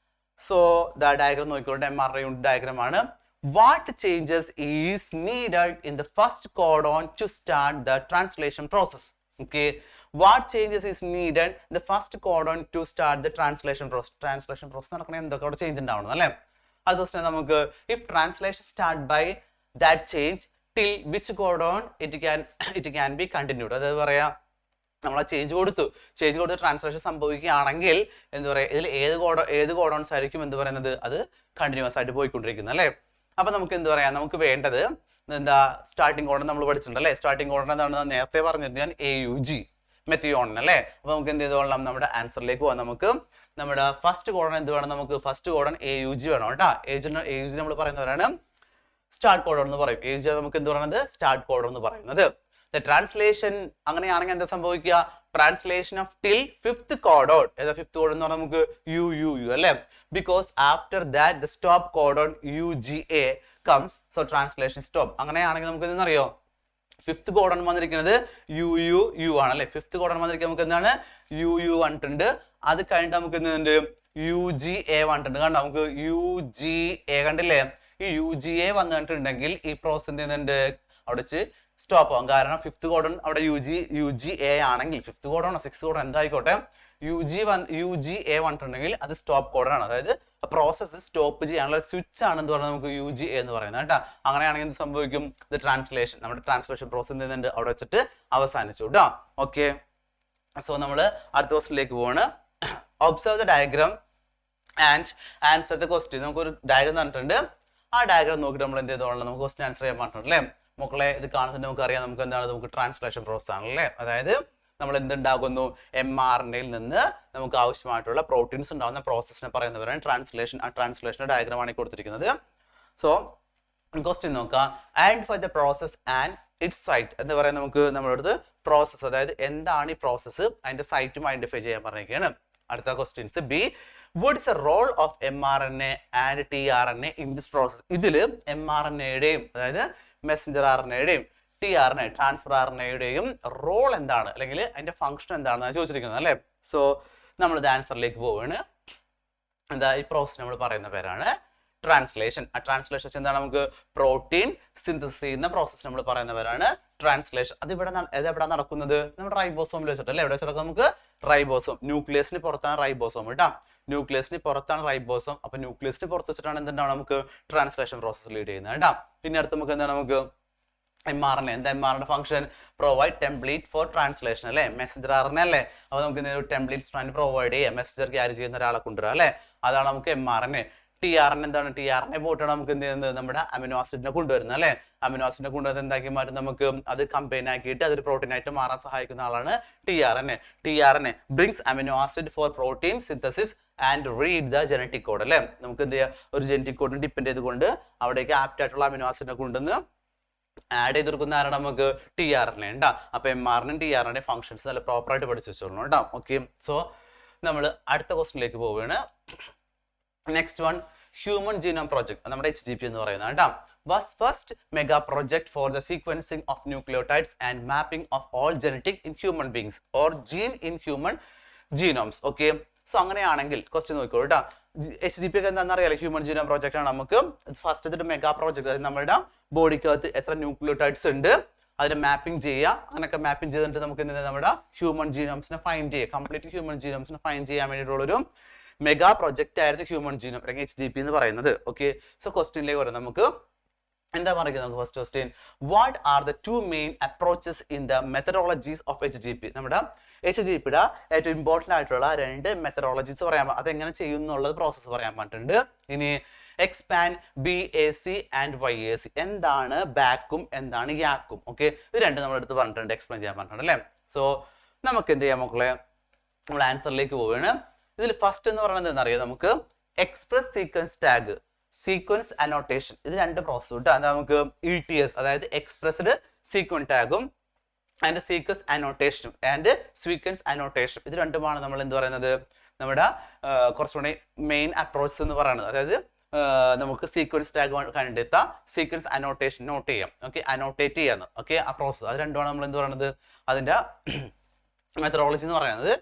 സോ ദ ഡയഗ്രാം നോക്കിക്കോട്ടെ, mRNA യൂണിറ്റ് ഡയഗ്രാം ആണ്. What changes is needed in the first codon to start the translation process? Okay, what changes is needed in the first codon to start the translation process? Translation process നടക്കണേ എന്തൊക്കെ അവിടെ change ഉണ്ടാവണം അല്ലേ. അടുത്ത question നമുക്ക്, if translation start by that change till which codon it can be continued. അതായത് പറയാ നമ്മൾ ആ ചേഞ്ച് കൊടുത്ത് ട്രാൻസ്ലേഷൻ സംഭവിക്കുകയാണെങ്കിൽ എന്താ പറയുക, ഇതിൽ ഏത് കോഡോൺസ് ആയിരിക്കും എന്ത് പറയുന്നത്, അത് കണ്ടിന്യൂസ് ആയിട്ട് പോയിക്കൊണ്ടിരിക്കുന്നത് അല്ലേ. അപ്പൊ നമുക്ക് എന്ത് പറയാം, നമുക്ക് വേണ്ടത് എന്താ, സ്റ്റാർട്ടിംഗ് കോഡൺ നമ്മൾ പഠിച്ചിട്ടുണ്ട് അല്ലേ. സ്റ്റാർട്ടിംഗ് കോഡൺ എന്താണ് നേരത്തെ പറഞ്ഞിട്ട് ഞാൻ AUG മെത്തിയോണിൻ അല്ലേ. അപ്പൊ നമുക്ക് എന്ത് ചെയ്തോളാം, നമ്മുടെ ആൻസറിലേക്ക് പോകാം. നമുക്ക് നമ്മുടെ ഫസ്റ്റ് കോഡൺ എന്ത് വേണം, നമുക്ക് ഫസ്റ്റ് കോഡൺ AUG വേണം കേട്ടോ. AUG നമ്മൾ പറയുന്നവരാണ് സ്റ്റാർട്ട് കോഡൺ എന്ന് പറയും. AUG നമുക്ക് എന്ത് പറയുന്നത്, സ്റ്റാർട്ട് കോഡൺ എന്ന് പറയുന്നത്. ട്രാൻസ്ലേഷൻ അങ്ങനെയാണെങ്കിൽ എന്താ സംഭവിക്കുക, translation of till fifth codon. ഏതാ ഫിഫ്ത്ത് കോഡൺ എന്ന് പറഞ്ഞാൽ നമുക്ക് UUU അല്ലേ. Because after that the stop codon UGA comes, so translation stop. അങ്ങനെയാണെങ്കിൽ നമുക്ക് എന്തെന്നറിയോ, ഫിഫ്ത്ത് കോഡൺ വന്നിരിക്കുന്നത് UUU ആണ് അല്ലെ. ഫിഫ്ത്ത് കോഡൺ വന്നിരിക്കുന്നത് നമുക്ക് എന്താണ് UU വന്നിട്ടുണ്ട്. അത് കഴിഞ്ഞിട്ട് നമുക്ക് എന്തുണ്ട് UGA വന്നിട്ടുണ്ട്. കണ്ടോ, നമുക്ക് UGA കണ്ടില്ലേ. ഈ UGA വന്നിട്ടുണ്ടെങ്കിൽ ഈ പ്രോസസ് എന്ത് ചെയ്യുന്നുണ്ട്, അവിടെ വെച്ച് സ്റ്റോപ്പ് ആവും. കാരണം ഫിഫ്ത്ത് കോഡൺ അവിടെ UGA ആണെങ്കിൽ, ഫിഫ്ത്ത് കോഡൺ സിക്സ്ത് കോഡൺ എന്തായിക്കോട്ടെ, UGA വന്നിട്ടുണ്ടെങ്കിൽ അത് സ്റ്റോപ്പ് കോഡൺ ആണ്. അതായത് പ്രോസസ്സ് സ്റ്റോപ്പ് ചെയ്യാനുള്ള സ്വിച്ച് ആണ് എന്ന് പറഞ്ഞാൽ നമുക്ക് UGA എന്ന് പറയുന്നത് കേട്ടോ. അങ്ങനെയാണെങ്കിൽ എന്ത് സംഭവിക്കും, ഇത് ട്രാൻസ്ലേഷൻ, നമ്മുടെ ട്രാൻസ്ലേഷൻ പ്രോസസ് എന്തുണ്ട് അവിടെ വെച്ചിട്ട് അവസാനിച്ചു കേട്ടോ. ഓക്കെ, സോ നമ്മൾ അടുത്ത ക്വസ്റ്റിനിലേക്ക് പോവാണ്. Observe the diagram and answer the question. നമുക്കൊരു ഡയഗ്രാം തന്നിട്ടുണ്ട്. ആ ഡയഗ്രാം നോക്കിയിട്ട് നമ്മൾ എന്ത് ചെയ്തോളാം, നമുക്ക് ക്വസ്റ്റ്യൻ ആൻസർ ചെയ്യാൻ പറഞ്ഞിട്ടുണ്ട് അല്ലേ. മക്കളെ ഇത് കാണുന്നത് നമുക്ക് അറിയാം, നമുക്ക് എന്താണ്, നമുക്ക് ട്രാൻസ്ലേഷൻ പ്രോസസ് ആണല്ലേ. അതായത് നമ്മൾ എന്തുണ്ടാകുന്നു, mRNAയിൽ നിന്ന് നമുക്ക് ആവശ്യമായിട്ടുള്ള പ്രോട്ടീൻസ് ഉണ്ടാകുന്ന പ്രോസസ്സിനെ പറയുന്നവരാണ് ട്രാൻസ്ലേഷൻ. ആ ട്രാൻസ്ലേഷൻ്റെ ഡയഗ്രാമാണ് കൊടുത്തിരിക്കുന്നത്. സോ ക്വസ്റ്റ്യൻ നോക്കാം. Identify the process and its site എന്ന് പറയാൻ നമുക്ക് നമ്മളടുത്ത് പ്രോസസ്, അതായത് എന്താണ് ഈ പ്രോസസ്സ്, അതിന്റെ സൈറ്റും ഐഡന്റിഫൈ ചെയ്യാൻ പറഞ്ഞിരിക്കുകയാണ്. അടുത്ത questions B, what is the role of mRNA and tRNA in this process? ഇതിൽ mRNAയുടെയും അതായത് മെസ്സഞ്ചർ RNAയുടെയും tRNA ട്രാൻസ്ഫർ RNAയുടെയും റോൾ എന്താണ്, അല്ലെങ്കിൽ അതിന്റെ ഫംഗ്ഷൻ എന്താണെന്ന് ചോദിച്ചിരിക്കുന്നത് അല്ലേ. സോ നമ്മൾ ഇത് ആൻസറിലേക്ക് പോവുകയാണ്. എന്താ ഈ പ്രോസസ് നമ്മൾ പറയുന്ന പേരാണ് ട്രാൻസ്ലേഷൻ. ആ ട്രാൻസ്ലേഷൻ എന്താണ്, നമുക്ക് പ്രോട്ടീൻ സിന്തസിസ് ചെയ്യുന്ന പ്രോസസ് നമ്മൾ പറയുന്ന പേരാണ് ട്രാൻസ്ലേഷൻ. അത് എവിടെ നടക്കുന്നത്, നമ്മുടെ റൈബോസോമിൽ വെച്ചിട്ട് അല്ലേ. എവിടെ വെച്ചിട്ട് നമുക്ക് റൈബോസോം, ന്യൂക്ലിയസിന് പുറത്താണ് റൈബോസോം കേട്ടോ. ന്യൂക്ലിയസിന് പുറത്താണ് റൈബോസോം. അപ്പൊ ന്യൂക്ലിയസിന് പുറത്ത് വെച്ചിട്ടാണ് എന്തുണ്ടാവും നമുക്ക് ട്രാൻസ്ലേഷൻ പ്രോസസ് ലീഡ് ചെയ്യുന്നത് കേട്ടോ. പിന്നെ അടുത്ത് നമുക്ക് എന്താണ്, നമുക്ക് mRNA. എന്താ mRNA function, provide template four translation അല്ലേ. മെസ്സഞ്ചർ RNA അല്ലേ. അപ്പൊ നമുക്ക് ഒരു ടെംപ്ലേറ്റ് സ്ട്രാൻഡ് പ്രൊവൈഡ് ചെയ്യാം, മെസ്സഞ്ചർ ക്യാരി ചെയ്യുന്ന ഒരാളെ കൊണ്ടുവരാം അല്ലേ. അതാണ് നമുക്ക് mRNA. tRNA എന്താണ്, tRNA പോയിട്ടാണ് നമുക്ക് എന്ത് ചെയ്യുന്നത്, നമ്മുടെ അമിനോ ആസിഡിനെ കൊണ്ടുവരുന്നത് അല്ലെ. അമിനോ ആസിഡിനെ കൊണ്ടുവരുന്നത് എന്താക്കി മാറ്റും, നമുക്ക് അത് കമ്പൈൻ ആക്കിയിട്ട് അതൊരു പ്രോട്ടീൻ ആയിട്ട് മാറാൻ സഹായിക്കുന്ന ആളാണ് tRNA. tRNA brings amino acid for protein synthesis and read the genetic code അല്ലെ. നമുക്ക് എന്ത് ചെയ്യാം, ഒരു ജനറ്റിക് കോഡിനെ ഡിപ്പെൻഡ് ചെയ്തുകൊണ്ട് അവിടേക്ക് ആപ്റ്റ് ആയിട്ടുള്ള അമിനോ ആസിഡിനെ കൊണ്ടുവന്ന് ആഡ് ചെയ്തെടുക്കുന്ന ആരാണ്, നമുക്ക് tRNA ഉണ്ടാ. അപ്പൊ mRNA tRNA ഫംഗ്ഷൻസ് നല്ല പ്രോപ്പർ ആയിട്ട് പഠിച്ചു വെച്ചോളൂ കേട്ടോ. ഓക്കെ, സോ നമ്മൾ അടുത്ത ക്വസ്റ്റിനിലേക്ക് പോവുകയാണ്. Next one, human genome project, നമ്മുടെ HGP എന്ന് പറയുന്നത് കേട്ടോ. was first mega project for the sequencing of nucleotides and mapping of all genetic in human beings or gene in human genomes. Okay, so അങ്ങനെയാണെങ്കിൽ question നോക്കിക്കോളൂ കേട്ടോ. HGP ഒക്കെ എന്താണെന്ന് അറിയാലോ, ഹ്യൂമൻ ജീനോം പ്രോജക്റ്റ് ആണ്. നമുക്ക് ഫസ്റ്റ് മെഗാ പ്രോജക്ട്, അതായത് നമ്മുടെ ബോഡിക്കകത്ത് എത്ര ന്യൂക്ലിയോടൈഡ്സ് ഉണ്ട് അതിനെ മാപ്പിംഗ് ചെയ്യുക. അങ്ങനെയൊക്കെ മാപ്പിംഗ് ചെയ്തിട്ട് നമുക്ക് എന്ത് നമ്മുടെ ഹ്യൂമൻ ജീനോംസിനെ ഫൈൻഡ് ചെയ്യുക, കംപ്ലീറ്റ് ഹ്യൂമൻ ജീനോംസിനെ ഫൈൻഡ് ചെയ്യാൻ വേണ്ടിയിട്ടുള്ളൊരു മെഗാ പ്രൊജക്റ്റ് ആയിരുന്നു ഹ്യൂമൻ ജീനോം അല്ലെങ്കിൽ HGP എന്ന് പറയുന്നത്. ഓക്കെ, സോ ക്വസ്റ്റ്യനിലേക്ക് വരാം. നമുക്ക് എന്താ പറയുന്നത്, നമുക്ക് first question, what are the two main approaches in the methodologies of HGP? നമ്മുടെ HGPയുടെ ഏറ്റവും ഇമ്പോർട്ടൻ്റ് ആയിട്ടുള്ള രണ്ട് മെത്തഡോളജീസ് പറയാൻ, അതെങ്ങനെ ചെയ്യുന്നുള്ളത് പ്രോസസ്സ് പറയാൻ പറ്റുന്നുണ്ട്. ഇനി എക്സ്പാൻഡ്, BAC ആൻഡ് YAC, എന്താണ് ബാക്കും എന്താണ് യാക്കും. ഓക്കെ, ഇത് രണ്ടും നമ്മൾ എടുത്ത് പറഞ്ഞിട്ടുണ്ട്, എക്സ്പ്ലെയിൻ ചെയ്യാൻ പറഞ്ഞിട്ടുണ്ട് അല്ലേ. സോ നമുക്ക് എന്ത് ചെയ്യാം മക്കളെ, നമ്മൾ ആൻസറിലേക്ക് പോവുകയാണ്. ഇതിൽ ഫസ്റ്റ് എന്ന് പറയുന്നത് എന്താണെന്നറിയാം, നമുക്ക് express sequence tag, sequence annotation, ഇത് രണ്ട് പ്രോസസ് കിട്ടും. അത് നമുക്ക് ETS അതായത് എക്സ്പ്രസ്ഡ് സീക്വൻസ് ടാഗും ആൻഡ് സീക്വൻസ് അനോട്ടേഷനും സീക്വൻസ് അനോട്ടേഷനും, ഇത് രണ്ടുമാണ് നമ്മൾ എന്ത് പറയുന്നത്, നമ്മുടെ കുറച്ചുകൂടി മെയിൻ അപ്രോച്ച് എന്ന് പറയുന്നത്. അതായത് നമുക്ക് സീക്വൻസ് ടാഗ് കണ്ടെത്താം, സീക്വൻസ് അനോട്ടേഷൻ നോട്ട് ചെയ്യാം. ഓക്കെ, അനോട്ടേറ്റ് ചെയ്യാന്ന്. ഓക്കെ, ആ പ്രോസസ്, അത് രണ്ടുമാണ് നമ്മൾ എന്ത് പറയുന്നത്, അതിന്റെ മെത്തഡോളജി എന്ന് പറയുന്നത്.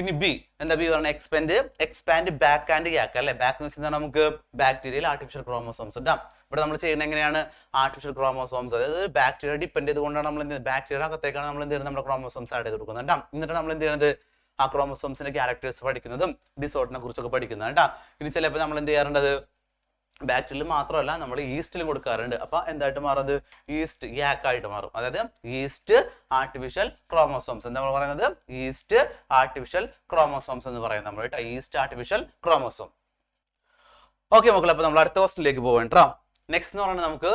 ഇനി ബി എന്താ, ബി പറഞ്ഞ എക്സ്പാൻഡ് ബാക്ക് ആൻഡ് യാക്ക് അല്ലെ. ബാക്ക് എന്ന് വെച്ചാൽ നമുക്ക് ബാക്ടീരിയയിൽ ആർട്ടിഫിഷ്യൽ ക്രോമോസോംസ് ഉണ്ടാവും. ഇവിടെ നമ്മൾ ചെയ്യുന്നത് എങ്ങനെയാണ്, ആർട്ടിഫിഷ്യൽ ക്രോമോസോംസ്, അതായത് ബാക്ടീരിയ ഡിപ്പെൻഡ് ചെയ്തുകൊണ്ടാണ് നമ്മൾ എന്ത്, ബാക്ടീരിയ അകത്തേക്കാണ് നമ്മൾ എന്ത് ചെയ്യുന്നത്, നമ്മുടെ ക്രോമോസോംസ് ആഡ് ചെയ്ത് കൊടുക്കുന്നത് കേട്ടോ. എന്നിട്ട് നമ്മൾ എന്ത് ചെയ്യുന്നത്, ആ ക്രോമോസോംസിന്റെ ക്യാരക്ടേഴ്സ് പഠിക്കുന്നതും ഡിസോർഡറിനെ കുറിച്ചൊക്കെ പഠിക്കുന്നത് കേട്ടോ. ഇനി ചിലപ്പോൾ നമ്മൾ എന്ത് ചെയ്യാറുണ്ട്, ബാക്ടീരിയയിൽ മാത്രമല്ല നമ്മൾ ഈസ്റ്റിലും കൊടുക്കാറുണ്ട്. അപ്പൊ എന്തായിട്ട് മാറുന്നത്, ഈസ്റ്റ് യാക്കായിട്ട് മാറും. അതായത് ഈസ്റ്റ് ആർട്ടിഫിഷ്യൽ ക്രോമോസോംസ് എന്താ പറയുന്നത്, ഈസ്റ്റ് ആർട്ടിഫിഷ്യൽ ക്രോമോസോംസ് എന്ന് പറയുന്നത് നമ്മൾ ഈസ്റ്റ് ആർട്ടിഫിഷ്യൽ ക്രോമോസോം. ഓക്കെ മക്കളെ, അപ്പൊ നമ്മൾ അടുത്ത ക്വസ്റ്റ്യനിലേക്ക് പോകേണ്ടോ. നെക്സ്റ്റ് എന്ന് പറയുന്നത് നമുക്ക്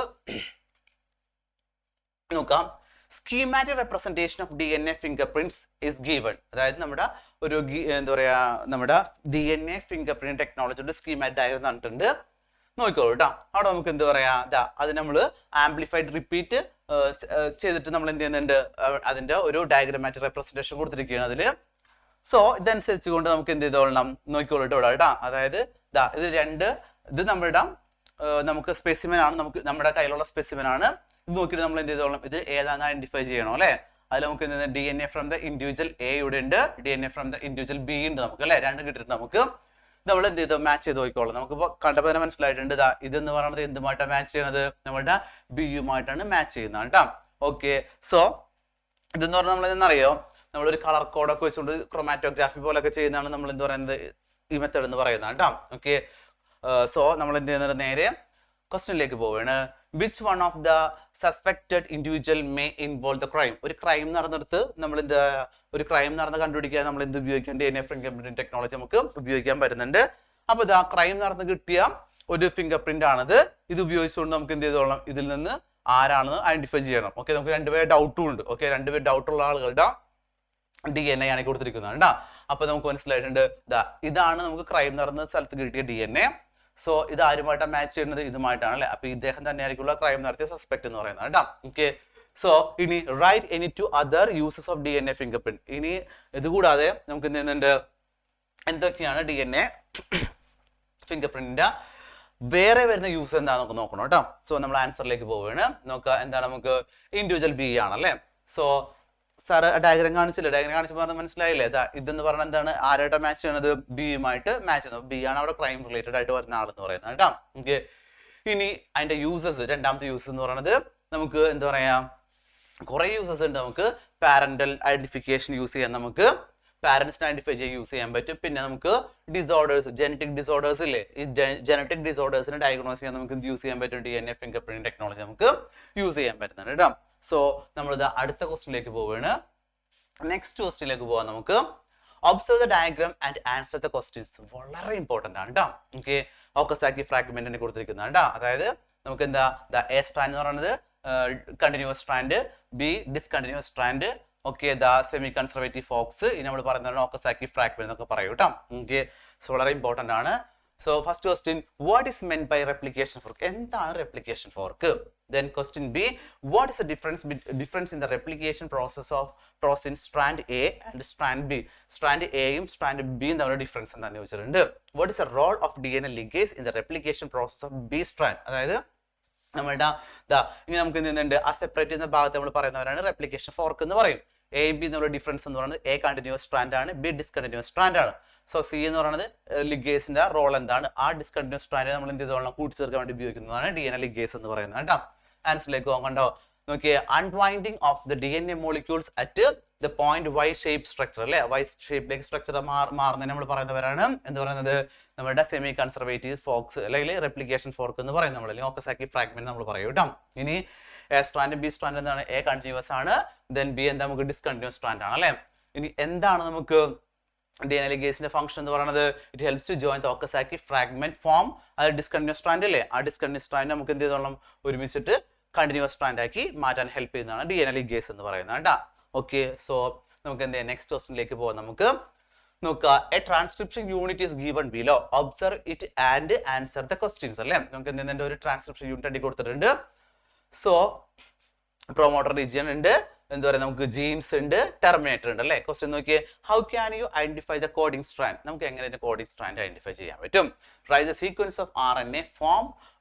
നോക്കാം. Schematic representation of DNA finger prints is given. അതായത് നമ്മുടെ ഒരു എന്താ പറയാ നമ്മുടെ DNA ഫിംഗർ പ്രിന്റ് ടെക്നോളജിയുടെ സ്കീമാറ്റിക് ഡയഗ്രം തന്നിട്ടുണ്ട്. നോക്കിക്കോളൂ കേട്ടോ. അവിടെ നമുക്ക് എന്ത് പറയാ, അത് നമ്മൾ ആംപ്ലിഫൈഡ് റിപ്പീറ്റ് ചെയ്തിട്ട് നമ്മൾ എന്ത് ചെയ്യുന്നുണ്ട്, അതിന്റെ ഒരു ഡയഗ്രമാറ്റിക് റെപ്രസെന്റേഷൻ കൊടുത്തിരിക്കുകയാണ് അതിൽ. സോ ഇതനുസരിച്ച് കൊണ്ട് നമുക്ക് എന്ത് ചെയ്തോളണം, നോക്കിക്കോളൂ ഇവിടെ കേട്ടോ. അതായത് ഇത് നമ്മുടെ നമുക്ക് സ്പെസിമെൻ ആണ്, നമുക്ക് നമ്മുടെ കയ്യിലുള്ള സ്പെസിമെൻ ആണ്. ഇത് നോക്കിയിട്ട് നമ്മൾ എന്ത് ചെയ്തോളണം, ഇത് ഏതാണെന്ന് ഐഡന്റിഫൈ ചെയ്യണം അല്ലെ. അതിൽ നമുക്ക് എന്ത് DNA from the individual A ഇവിടെ ഉണ്ട്, DNA from the individual B ഉണ്ട് നമുക്ക് അല്ലെ, രണ്ടും കിട്ടിയിട്ട് നമുക്ക് നമ്മൾ എന്ത് ചെയ്തു മാച്ച് ചെയ്ത് നോക്കിക്കോളാം. നമുക്കിപ്പോ കണ്ടപ്പോൾ തന്നെ മനസ്സിലായിട്ടുണ്ട് ഇതെന്ന് പറയുന്നത് എന്തുമായിട്ടാണ് മാച്ച് ചെയ്യണത്, നമ്മുടെ ബിയുമായിട്ടാണ് മാച്ച് ചെയ്യുന്നത് കേട്ടോ. ഓക്കെ, സോ ഇതെന്ന് പറഞ്ഞാൽ നമ്മൾ എന്നറിയോ, നമ്മളൊരു കളർ കോഡൊക്കെ വെച്ചുകൊണ്ട് ക്രൊമാറ്റോഗ്രാഫി പോലൊക്കെ ചെയ്യുന്നതാണ് നമ്മൾ എന്ത് പറയുന്നത്, ഈ മെത്തേഡ് എന്ന് പറയുന്നത് കേട്ടോ. ഓക്കെ, സോ നമ്മൾ എന്ത് ചെയ്യുന്നത്, നേരെ ക്വസ്റ്റ്യനിലേക്ക് പോവുകയാണ്. Which one of the suspected individual may involve the crime. ഒരു ക്രൈം നടന്നെടുത്ത് നമ്മൾ എന്താ, ഒരു ക്രൈം നടന്ന് കണ്ടുപിടിക്കാൻ നമ്മൾ എന്ത് ഉപയോഗിക്കാം, DNA ഫിംഗർ പ്രിന്റ് ടെക്നോളജി നമുക്ക് ഉപയോഗിക്കാൻ പറ്റുന്നുണ്ട്. അപ്പൊ ഇതാ ക്രൈം നടന്ന് കിട്ടിയ ഒരു ഫിംഗർ പ്രിന്റ് ആണിത്. ഇത് ഉപയോഗിച്ചുകൊണ്ട് നമുക്ക് എന്ത് ചെയ്തോളാം, ഇതിൽ നിന്ന് ആരാണെന്ന് ഐഡന്റിഫൈ ചെയ്യണം. ഓക്കെ, നമുക്ക് രണ്ടുപേർ ഡൗട്ടും ഉണ്ട്. ഓക്കെ, രണ്ടുപേർ ഡൗട്ടുള്ള ആളുകളുടെ DNA ആണ് കൊടുത്തിരിക്കുന്നത് കേട്ടോ. അപ്പൊ നമുക്ക് മനസ്സിലായിട്ടുണ്ട് ഇതാണ് നമുക്ക് ക്രൈം നടന്ന സ്ഥലത്ത് കിട്ടിയ DNA. സോ ഇത് ആരുമായിട്ടാണ് മാച്ച് ചെയ്യുന്നത്, ഇതുമായിട്ടാണ് അല്ലെ. അപ്പൊ ഇദ്ദേഹം തന്നെയായിരിക്കുള്ള ക്രൈം നടത്തിയ സസ്പെക്ട് എന്ന് പറയുന്നത് കേട്ടോ. ഓക്കെ, സോ ഇനി write any two other uses of DNA fingerprint. ഇനി ഇതുകൂടാതെ നമുക്ക് എന്ത് ചെയ്യുന്നുണ്ട്, എന്തൊക്കെയാണ് DNA ഫിംഗർ പ്രിന്റിന്റെ വേറെ വരുന്ന യൂസ് എന്താണെന്ന് നമുക്ക് നോക്കണം കേട്ടോ. സോ നമ്മൾ ആൻസറിലേക്ക് പോവുകയാണ്. നോക്കുക എന്താണ്, നമുക്ക് ഇൻഡിവിജ്വൽ ബി ആണല്ലേ. സോ സാറ് ഡയഗ്രാം കാണിച്ചില്ല, ഡയഗ്രാം കാണിച്ചപ്പോൾ പറഞ്ഞാൽ മനസ്സിലായില്ലേ, ഇതെന്ന് പറഞ്ഞാൽ എന്താണ്, ആരായിട്ട് മാച്ച് ചെയ്യണത്, ബിയുമായിട്ട് മാച്ച് ചെയ്യുന്നത്. ബി ആണ് അവിടെ ക്രൈം റിലേറ്റഡ് ആയിട്ട് വരുന്ന ആളെന്ന് പറയുന്നത് കേട്ടോ. ഓക്കെ, ഇനി അതിന്റെ യൂസസ്, രണ്ടാമത്തെ യൂസ് എന്ന് പറയുന്നത് നമുക്ക് എന്താ പറയാ, കുറെ യൂസസ് ഉണ്ട്. നമുക്ക് പാരന്റൽ ഐഡന്റിഫിക്കേഷൻ യൂസ് ചെയ്യാൻ, നമുക്ക് പാരന്റ്സിനെ ഐഡന്റിഫൈ ചെയ്യാൻ യൂസ് ചെയ്യാൻ പറ്റും. പിന്നെ നമുക്ക് ഡിസോർഡേഴ്സ്, ജനറ്റിക് ഡിസോർഡേഴ്സ് ഇല്ലേ, ഈ ജനറ്റിക് ഡിസോർഡേഴ്സിനെ ഡയഗ്നോസ് ചെയ്യാൻ നമുക്ക് യൂസ് ചെയ്യാൻ പറ്റും. DNA ഫിംഗർ പ്രിന്റ് ടെക്നോളജി നമുക്ക് യൂസ് ചെയ്യാൻ പറ്റുന്നുണ്ട് കേട്ടോ. സോ നമ്മളിത് അടുത്ത ക്വസ്റ്റ്യനിലേക്ക് പോവുകയാണ്. നെക്സ്റ്റ് ക്വസ്റ്റ്യനിലേക്ക് പോവാം നമുക്ക്. Observe the diagram and answer the questions. വളരെ ഇമ്പോർട്ടന്റ് ആണ് കേട്ടോ. ഓക്കെ, ഓക്കസാക്കി ഫ്രാഗ്മെന്റിനെ കൊടുത്തിരിക്കുന്നതാണ് കേട്ടോ. അതായത് നമുക്ക് എന്താ, എ സ്ട്രാൻഡ് എന്ന് പറയുന്നത് continuous strand, B discontinuous strand, okay semi conservative folks, ഇനി നമ്മൾ പറയുന്നതാണ് ഓക്കസാക്കി ഫ്രാഗ്മെന്റ് എന്നൊക്കെ പറയും കേട്ടോ. ഓക്കെ, സോ വളരെ ഇമ്പോർട്ടന്റ് ആണ്. So first question, what is meant by replication fork. എന്താണ് replication fork? Then question B, what is the difference in the replication process in strand A and strand B? Strand A യും strand B യും തമ്മിലുള്ള difference എന്താണെന്ന് ചോദിച്ചിട്ടുണ്ട്. What is the role of DNA ligase in the replication process of B strand? അതായത് നമ്മളുടെ ഇനി നമുക്ക് എന്ത് ചെയ്യുന്നുണ്ട്, ആ സെപ്പറേറ്റ് ചെയ്യുന്ന ഭാഗത്ത് നമ്മൾ പറയുന്നവരാണ് റെപ്ലിക്കേഷൻ ഫോർക്ക് എന്ന് പറയും. A B എന്നുള്ള ഡിഫറൻസ് എന്ന് പറയുന്നത് A കണ്ടിന്യൂസ് സ്ട്രാൻഡ് ആണ്, B ഡിസ്കണ്ടിന്യൂസ് സ്ട്രാൻഡ് ആണ്. സോ സി എന്ന് പറയുന്നത് ലിഗേസിന്റെ റോൾ എന്താണ്, ആ ഡിസ്കണ്ടിന്യൂസ് സ്ട്രാൻഡ് നമ്മൾ എന്ത് ചെയ്തോളാം, കൂട്ടിച്ചേർക്കാൻ വേണ്ടി ഉപയോഗിക്കുന്നതാണ് DNA ligase എന്ന് പറയുന്നത് കേട്ടോ. ആൻസറിലേക്ക് പോകാൻ കണ്ടോ, നോക്കിയേ, unwinding of the DNA molecules at the point Y shape structure അല്ലെ, വൈ ഷേപ്പിലേക്ക് സ്ട്രക്ചർ മാറുന്നതിന് നമ്മൾ പറയുന്നവരാണ് എന്ത് പറയുന്നത്, നമ്മുടെ സെമി കൺസർവേറ്റീവ് ഫോക്സ് അല്ലെങ്കിൽ റെപ്ലിക്കേഷൻ ഫോർക്ക് എന്ന് പറയുന്നത് നമ്മൾ, അല്ലെങ്കിൽ ഓക്കസാക്കി ഫ്രാഗ്മെന്റ് നമ്മൾ പറയും കേട്ടോ. ഇനി എ സ്ട്രാൻഡ് ബി സ്ട്രാൻഡ് എന്താണ്, എ കണ്ടിന്യൂസ് ആണ്, ദെൻ ബി എന്താ നമുക്ക് ഡിസ്കണ്ടിന്യൂസ് സ്ട്രാൻഡ് ആണ് അല്ലെ. ഇനി എന്താണ് നമുക്ക് DNA ligase ഫംഗ്ഷൻ എന്ന് പറയുന്നത്, it helps to join the Okazaki fragment form. അത് ഡിസ്കണ്ടിന്യൂസ് സ്ട്രാൻഡ് അല്ലേ, ആ ഡിസ്കണ്ടിന്യൂസ് സ്ട്രാൻഡ് നമുക്ക് എന്ത് ചെയ്തോളാം, ഒരുമിച്ചിട്ട് കണ്ടിന്യൂസ് സ്ട്രാൻഡ് ആക്കി മാറ്റാൻ ഹെൽപ്പ് ചെയ്യുന്നതാണ് DNA ligase എന്ന് പറയുന്നത് കേട്ടോ. ഓക്കെ, സോ നമുക്ക് എന്ത് ചെയ്യാം, നെക്സ്റ്റ് ക്വസ്റ്റ്യനിലേക്ക് പോകാം. നമുക്ക് നോക്കുക, A transcription unit is given below, observe it and answer the questions അല്ലേ. നമുക്ക് എന്തെങ്കിലും ഒരു ട്രാൻസ്ക്രിപ്ഷൻ യൂണിറ്റ് അടി കൊടുത്തിട്ടുണ്ട്. സോ പ്രൊമോട്ടർ റീജിയൻ ഉണ്ട്, എന്താ പറയുക, നമുക്ക് ജീൻസ് ഉണ്ട്, ടെർമിനേറ്റർ ഉണ്ട് അല്ലേ. ക്വസ്റ്റ്യൻ നോക്കിയേ, how can you identify the coding strand. നമുക്ക് എങ്ങനെ കോഡിംഗ് സ്ട്രാൻഡ് ഐഡന്റിഫൈ ചെയ്യാൻ പറ്റും. Write the sequence of RNA form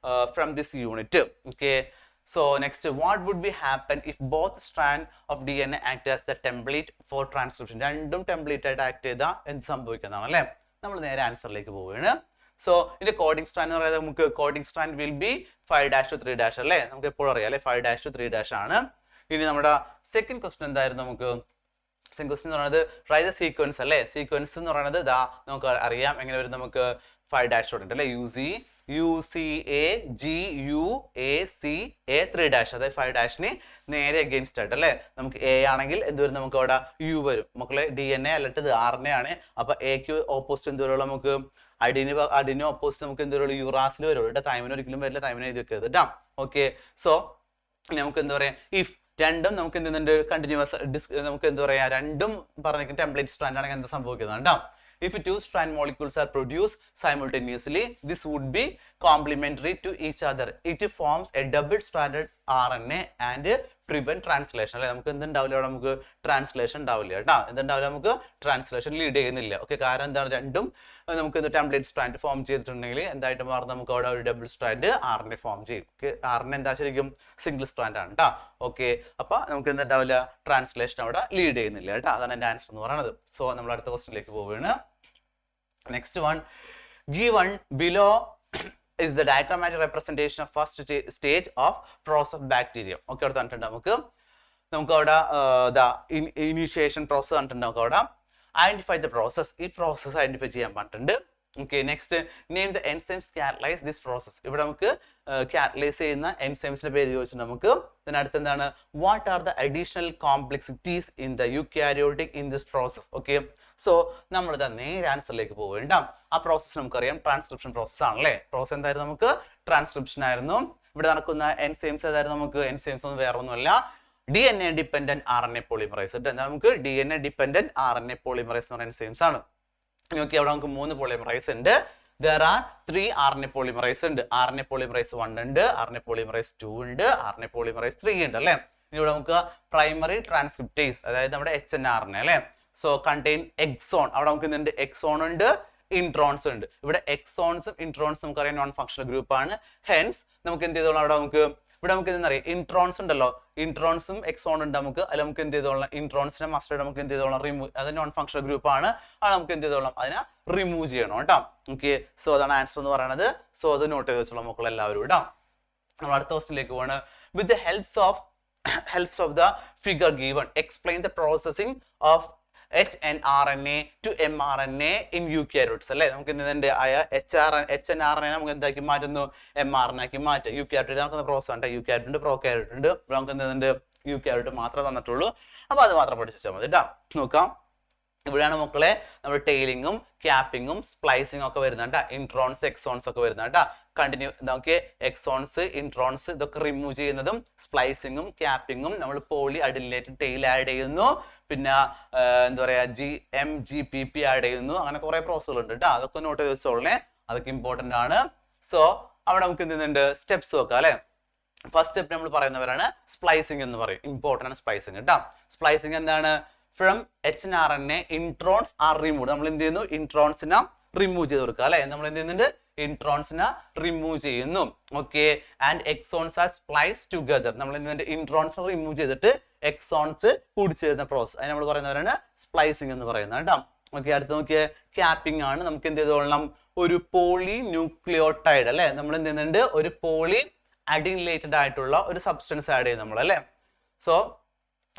from this unit. Okay, so next, what would be happen if both strand of DNA act as the template for transcription? രണ്ടും template ആയിട്ട് act ചെയ്താൽ എന്ത് സംഭവിക്കുന്നതാണ് അല്ലേ. നമ്മൾ നേരെ ആൻസറിലേക്ക് പോവുകയാണ്. സോ ഇതിന്റെ കോഡിംഗ് സ്ട്രാൻഡ് എന്ന് പറയുന്നത്, നമുക്ക് coding strand will be 5' to 3' അല്ലേ, നമുക്ക് എപ്പോഴും അറിയാം അല്ലെ, 5' to 3' ആണ്. ഇനി നമ്മുടെ സെക്കൻഡ് ക്വസ്റ്റ്യൻ എന്തായിരുന്നു, നമുക്ക് സെക്കൻഡ് ക്വസ്റ്റ്യൻ എന്ന് പറയുന്നത് റൈറ്റ് ദ സീക്വൻസ് അല്ലേ. സീക്വൻസ് എന്ന് പറയുന്നത് നമുക്ക് അറിയാം എങ്ങനെ വരും, നമുക്ക് 5' ഉണ്ട് അല്ലെ, UCAGUACA 3', അതായത് 5' നേരെ അഗെയിൻസ്റ്റ് ആയിട്ട് അല്ലെ. നമുക്ക് A ആണെങ്കിൽ എന്ത് വരും, നമുക്ക് അവിടെ U വരും മക്കളെ. DNA അല്ലട്ട് ഇത് RNA ആണ്, അപ്പൊ എക്ക് ഓപ്പോസിറ്റ് എന്ത് വരുള്ളൂ, നമുക്ക് അഡിനോ ഓപ്പോസിറ്റ് നമുക്ക് എന്ത് വരുള്ളൂ യുറാസിൽ വരുള്ളൂ കേട്ടോ. തൈമിന് ഒരിക്കലും വരില്ല, തൈമിന് എഴുതി വെക്കരുത് കേട്ടോ. ഓക്കെ, സോ നമുക്ക് എന്താ പറയാ ഇഫ് രണ്ടും നമുക്ക് എന്ത് ചെയ്യുന്നുണ്ട് കണ്ടിന്യൂസ് നമുക്ക് എന്താ പറയാ രണ്ടും പറഞ്ഞിരിക്കുന്ന ടെംപ്ലേറ്റ് സ്ട്രാൻഡ് ആണെങ്കിൽ എന്താ സംഭവിക്കുന്നത് കേട്ടോ. If two strand molecules are produced simultaneously, this would be complementary to each other. It forms a double-stranded RNA and prevent translation. അല്ലെ നമുക്ക് എന്തുണ്ടാവില്ല, നമുക്ക് ട്രാൻസ്ലേഷൻ ഉണ്ടാവില്ല കേട്ടോ. എന്തുണ്ടാവില്ല, നമുക്ക് ട്രാൻസ്ലേഷൻ ലീഡ് ചെയ്യുന്നില്ല. ഓക്കെ, കാരണം എന്താണ് രണ്ടും നമുക്ക് ടെംപ്ലേറ്റ് സ്ട്രാൻഡ് ഫോം ചെയ്തിട്ടുണ്ടെങ്കിൽ എന്തായിട്ട് മാറും, നമുക്ക് അവിടെ ഒരു ഡബിൾ സ്ട്രാൻഡ് RNA ഫോം ചെയ്യും. RNA എന്താ ശരിക്കും സിംഗിൾ സ്ട്രാൻഡ് ആണ് കേട്ടോ. ഓക്കെ, അപ്പൊ നമുക്ക് എന്തുണ്ടാവില്ല, ട്രാൻസ്ലേഷൻ അവിടെ ലീഡ് ചെയ്യുന്നില്ല കേട്ടോ. അതാണ് എന്റെ ആൻസർ എന്ന് പറയുന്നത്. സോ നമ്മൾ അടുത്ത ക്വസ്റ്റ്യനിലേക്ക് പോവുകയാണ്. Next one, given below is the diagrammatic representation of first stage of process of bacteria. Okay, അവിടെ കണ്ടിട്ടുണ്ട് നമുക്ക് അവിടെ initiation process കണ്ടിട്ടുണ്ട്. നമുക്ക് അവിടെ identify the process, ഈ process identify ചെയ്യാൻ പറഞ്ഞിട്ടുണ്ട്. Okay, next, name the enzymes catalyze this process. ഇവിടെ നമുക്ക് catalyze ചെയ്യുന്ന enzymes പേര് ചോദിച്ചിട്ട് നമുക്ക് ഇതിനടുത്ത് എന്താണ്, what are the additional complexities in the eukaryotic in this process. Okay, so നമ്മൾ ഇതാ നേരെ ആൻസറിലേക്ക് പോവേണ്ട. ആ പ്രോസസ്സ് നമുക്കറിയാം ട്രാൻസ്ക്രിപ്ഷൻ പ്രോസസ് ആണല്ലേ. പ്രോസസ് എന്തായിരുന്നു, നമുക്ക് ട്രാൻസ്ക്രിപ്ഷൻ ആയിരുന്നു. ഇവിടെ നടക്കുന്ന എൻസൈംസ് ഏതായിരുന്നു, നമുക്ക് എൻസൈംസ് ഒന്നും വേറെ ഒന്നുമല്ല, DNA ഡിപെൻഡന്റ് RNA പോളിമറൈസ്. എന്താ നമുക്ക് DNA ഡിപെൻഡന്റ് RNA പോളിമറൈസ് എന്ന് പറയുന്ന എൻസൈംസ് ആണ്. നോക്കി അവിടെ നമുക്ക് 3 പോളിമറൈസ് ഉണ്ട്. There are 3 RNA പോളിമറൈസ് ഉണ്ട്. RNA പോളിമറൈസ് 1 ഉണ്ട്, RNA പോളിമറൈസ് 2 ഉണ്ട്, RNA പോളിമറൈസ് 3 ഉണ്ട് അല്ലേ. ഇവിടെ നമുക്ക് പ്രൈമറി ട്രാൻസ്ക്രിപ്റ്റേസ് അതായത് നമ്മുടെ HNRNA അല്ലേ. സോ കണ്ടെയ്ൻ എക്സോൺ, അവിടെ നമുക്ക് എന്തുണ്ട്, എക്സോൺ ഉണ്ട്, ഇൻട്രോൺസ് ഉണ്ട്. ഇവിടെ എക്സോൺസും ഇൻട്രോൺസും നമുക്കറിയാം നോൺ ഫങ്ഷണൽ ഗ്രൂപ്പ് ആണ്. ഹെൻസ് നമുക്ക് എന്ത് ചെയ്തോളാം, ഇവിടെ നമുക്ക് എന്താ ഇൻട്രോൺസ് ഉണ്ടല്ലോ, ഇൻട്രോൺസും എക്സോൺ ഉണ്ട് നമുക്ക്. അതിൽ നമുക്ക് എന്ത് ചെയ്തോളാം, ഇൻട്രോൺസിനെ മസ്റ്റ് നമുക്ക് എന്ത് ചെയ്തോളാം, റിമൂവ്, അത് നോൺ ഫങ്ഷണൽ ഗ്രൂപ്പ് ആണ്, അത് നമുക്ക് എന്ത് ചെയ്തോളാം, അതിനെ റിമൂവ് ചെയ്യണം കേട്ടോ. ഓക്കെ, സോ അതാണ് ആൻസർ എന്ന് പറയുന്നത്. സോ അത് നോട്ട് ചെയ്ത് വെച്ചോളാം മക്കൾ എല്ലാവരും കേട്ടോ. നമ്മൾ അടുത്ത ക്വസ്റ്റ്യനിലേക്ക് പോവാണ്. With the helps of the figure given, explain the processing of HNRNA to mRNA in eukaryotes അല്ലേ. നമുക്ക് എന്തുണ്ട് HNRNA നമുക്ക് എന്താക്കി മാറ്റുന്നു, mRNA ആക്കി മാറ്റും. യൂക്യാരിയോട്ട് നടക്കുന്ന പ്രോസസ് ആണ്. യൂക്യാരിയോട്ട് ഉണ്ട്, പ്രോക്യാരിയോട്ട് ഉണ്ട്. ഇവിടെ നമുക്ക് എന്തുണ്ട്, യൂക്യാരിയോട്ട് മാത്രമേ തന്നിട്ടുള്ളൂ. അപ്പൊ അത് മാത്രം പഠിച്ചാൽ മതി കേട്ടോ. നോക്കാം, ഇവിടെയാണ് മക്കളെ നമ്മുടെ ടെയിലിങ്ങും ക്യാപ്പിങ്ങും സ്പ്ലൈസിങ്ങും ഒക്കെ വരുന്നുണ്ട്. ഇൻട്രോൺസ് എക്സോൺസ് ഒക്കെ വരുന്നുണ്ട്. കണ്ടിന്യൂ നമുക്ക് എക്സോൺസ് ഇൻട്രോൺസ് ഇതൊക്കെ റിമൂവ് ചെയ്യുന്നതും സ്പ്ലൈസിങ്ങും ക്യാപ്പിങ്ങും നമ്മൾ പോളി അഡിനിലേറ്റഡ് ടെയിൽ ആഡ് ചെയ്യുന്നു. പിന്നെ എന്താ പറയാ GMGPP ആഡ് ചെയ്യുന്നു. അങ്ങനെ കുറെ പ്രോസസ്സുകൾ ഉണ്ട് കേട്ടോ. അതൊക്കെ നോട്ട് ചെയ്ത് വെച്ചോളേ, അതൊക്കെ ഇമ്പോർട്ടന്റ് ആണ്. സോ അവിടെ നമുക്ക് എന്ത് ചെയ്യുന്നുണ്ട്, സ്റ്റെപ്സ് നോക്കാം അല്ലെ. ഫസ്റ്റ് സ്റ്റെപ്പ് നമ്മൾ പറയുന്നവരാണ് സ്പ്ലൈസിങ് എന്ന് പറയും. ഇമ്പോർട്ടന്റ് ആണ് സ്പ്ലൈസിങ് കേട്ടോ. സ്പ്ലൈസിങ് എന്താണ്, from HNRNA introns R remove. നമ്മൾ എന്ത് ചെയ്യുന്നു, ഇൻട്രോൺസിനെ റിമൂവ് ചെയ്ത് കൊടുക്കുക അല്ലെ. നമ്മൾ എന്ത് ചെയ്യുന്നുണ്ട്, ഇൻട്രോൺസിനെ റിമൂവ് ചെയ്യുന്നു. Okay, and exons are splice together. നമ്മൾ എന്ത് ചെയ്യുന്നുണ്ട്, ഇൻട്രോൺസ് റിമൂവ് ചെയ്തിട്ട് എക്സോൺസ് കൂടിച്ചേരുന്ന പ്രോസസ്, അതിന് നമ്മൾ പറയുന്നവരാണ് സ്പ്ലൈസിങ് എന്ന് പറയുന്നത് കേട്ടോ. ഓക്കെ, അടുത്ത് നോക്കിയേ ക്യാപ്പിംഗ് ആണ്. നമുക്ക് എന്ത് ചെയ്തോളണം, ഒരു പോളി ന്യൂക്ലിയോട്ടൈഡ് അല്ലെ. നമ്മൾ എന്ത് ചെയ്യുന്നുണ്ട്, ഒരു പോളി അഡിനിലേറ്റഡ് ആയിട്ടുള്ള ഒരു സബ്സ്റ്റൻസ് ആഡ് ചെയ്യും നമ്മൾ അല്ലെ. സോ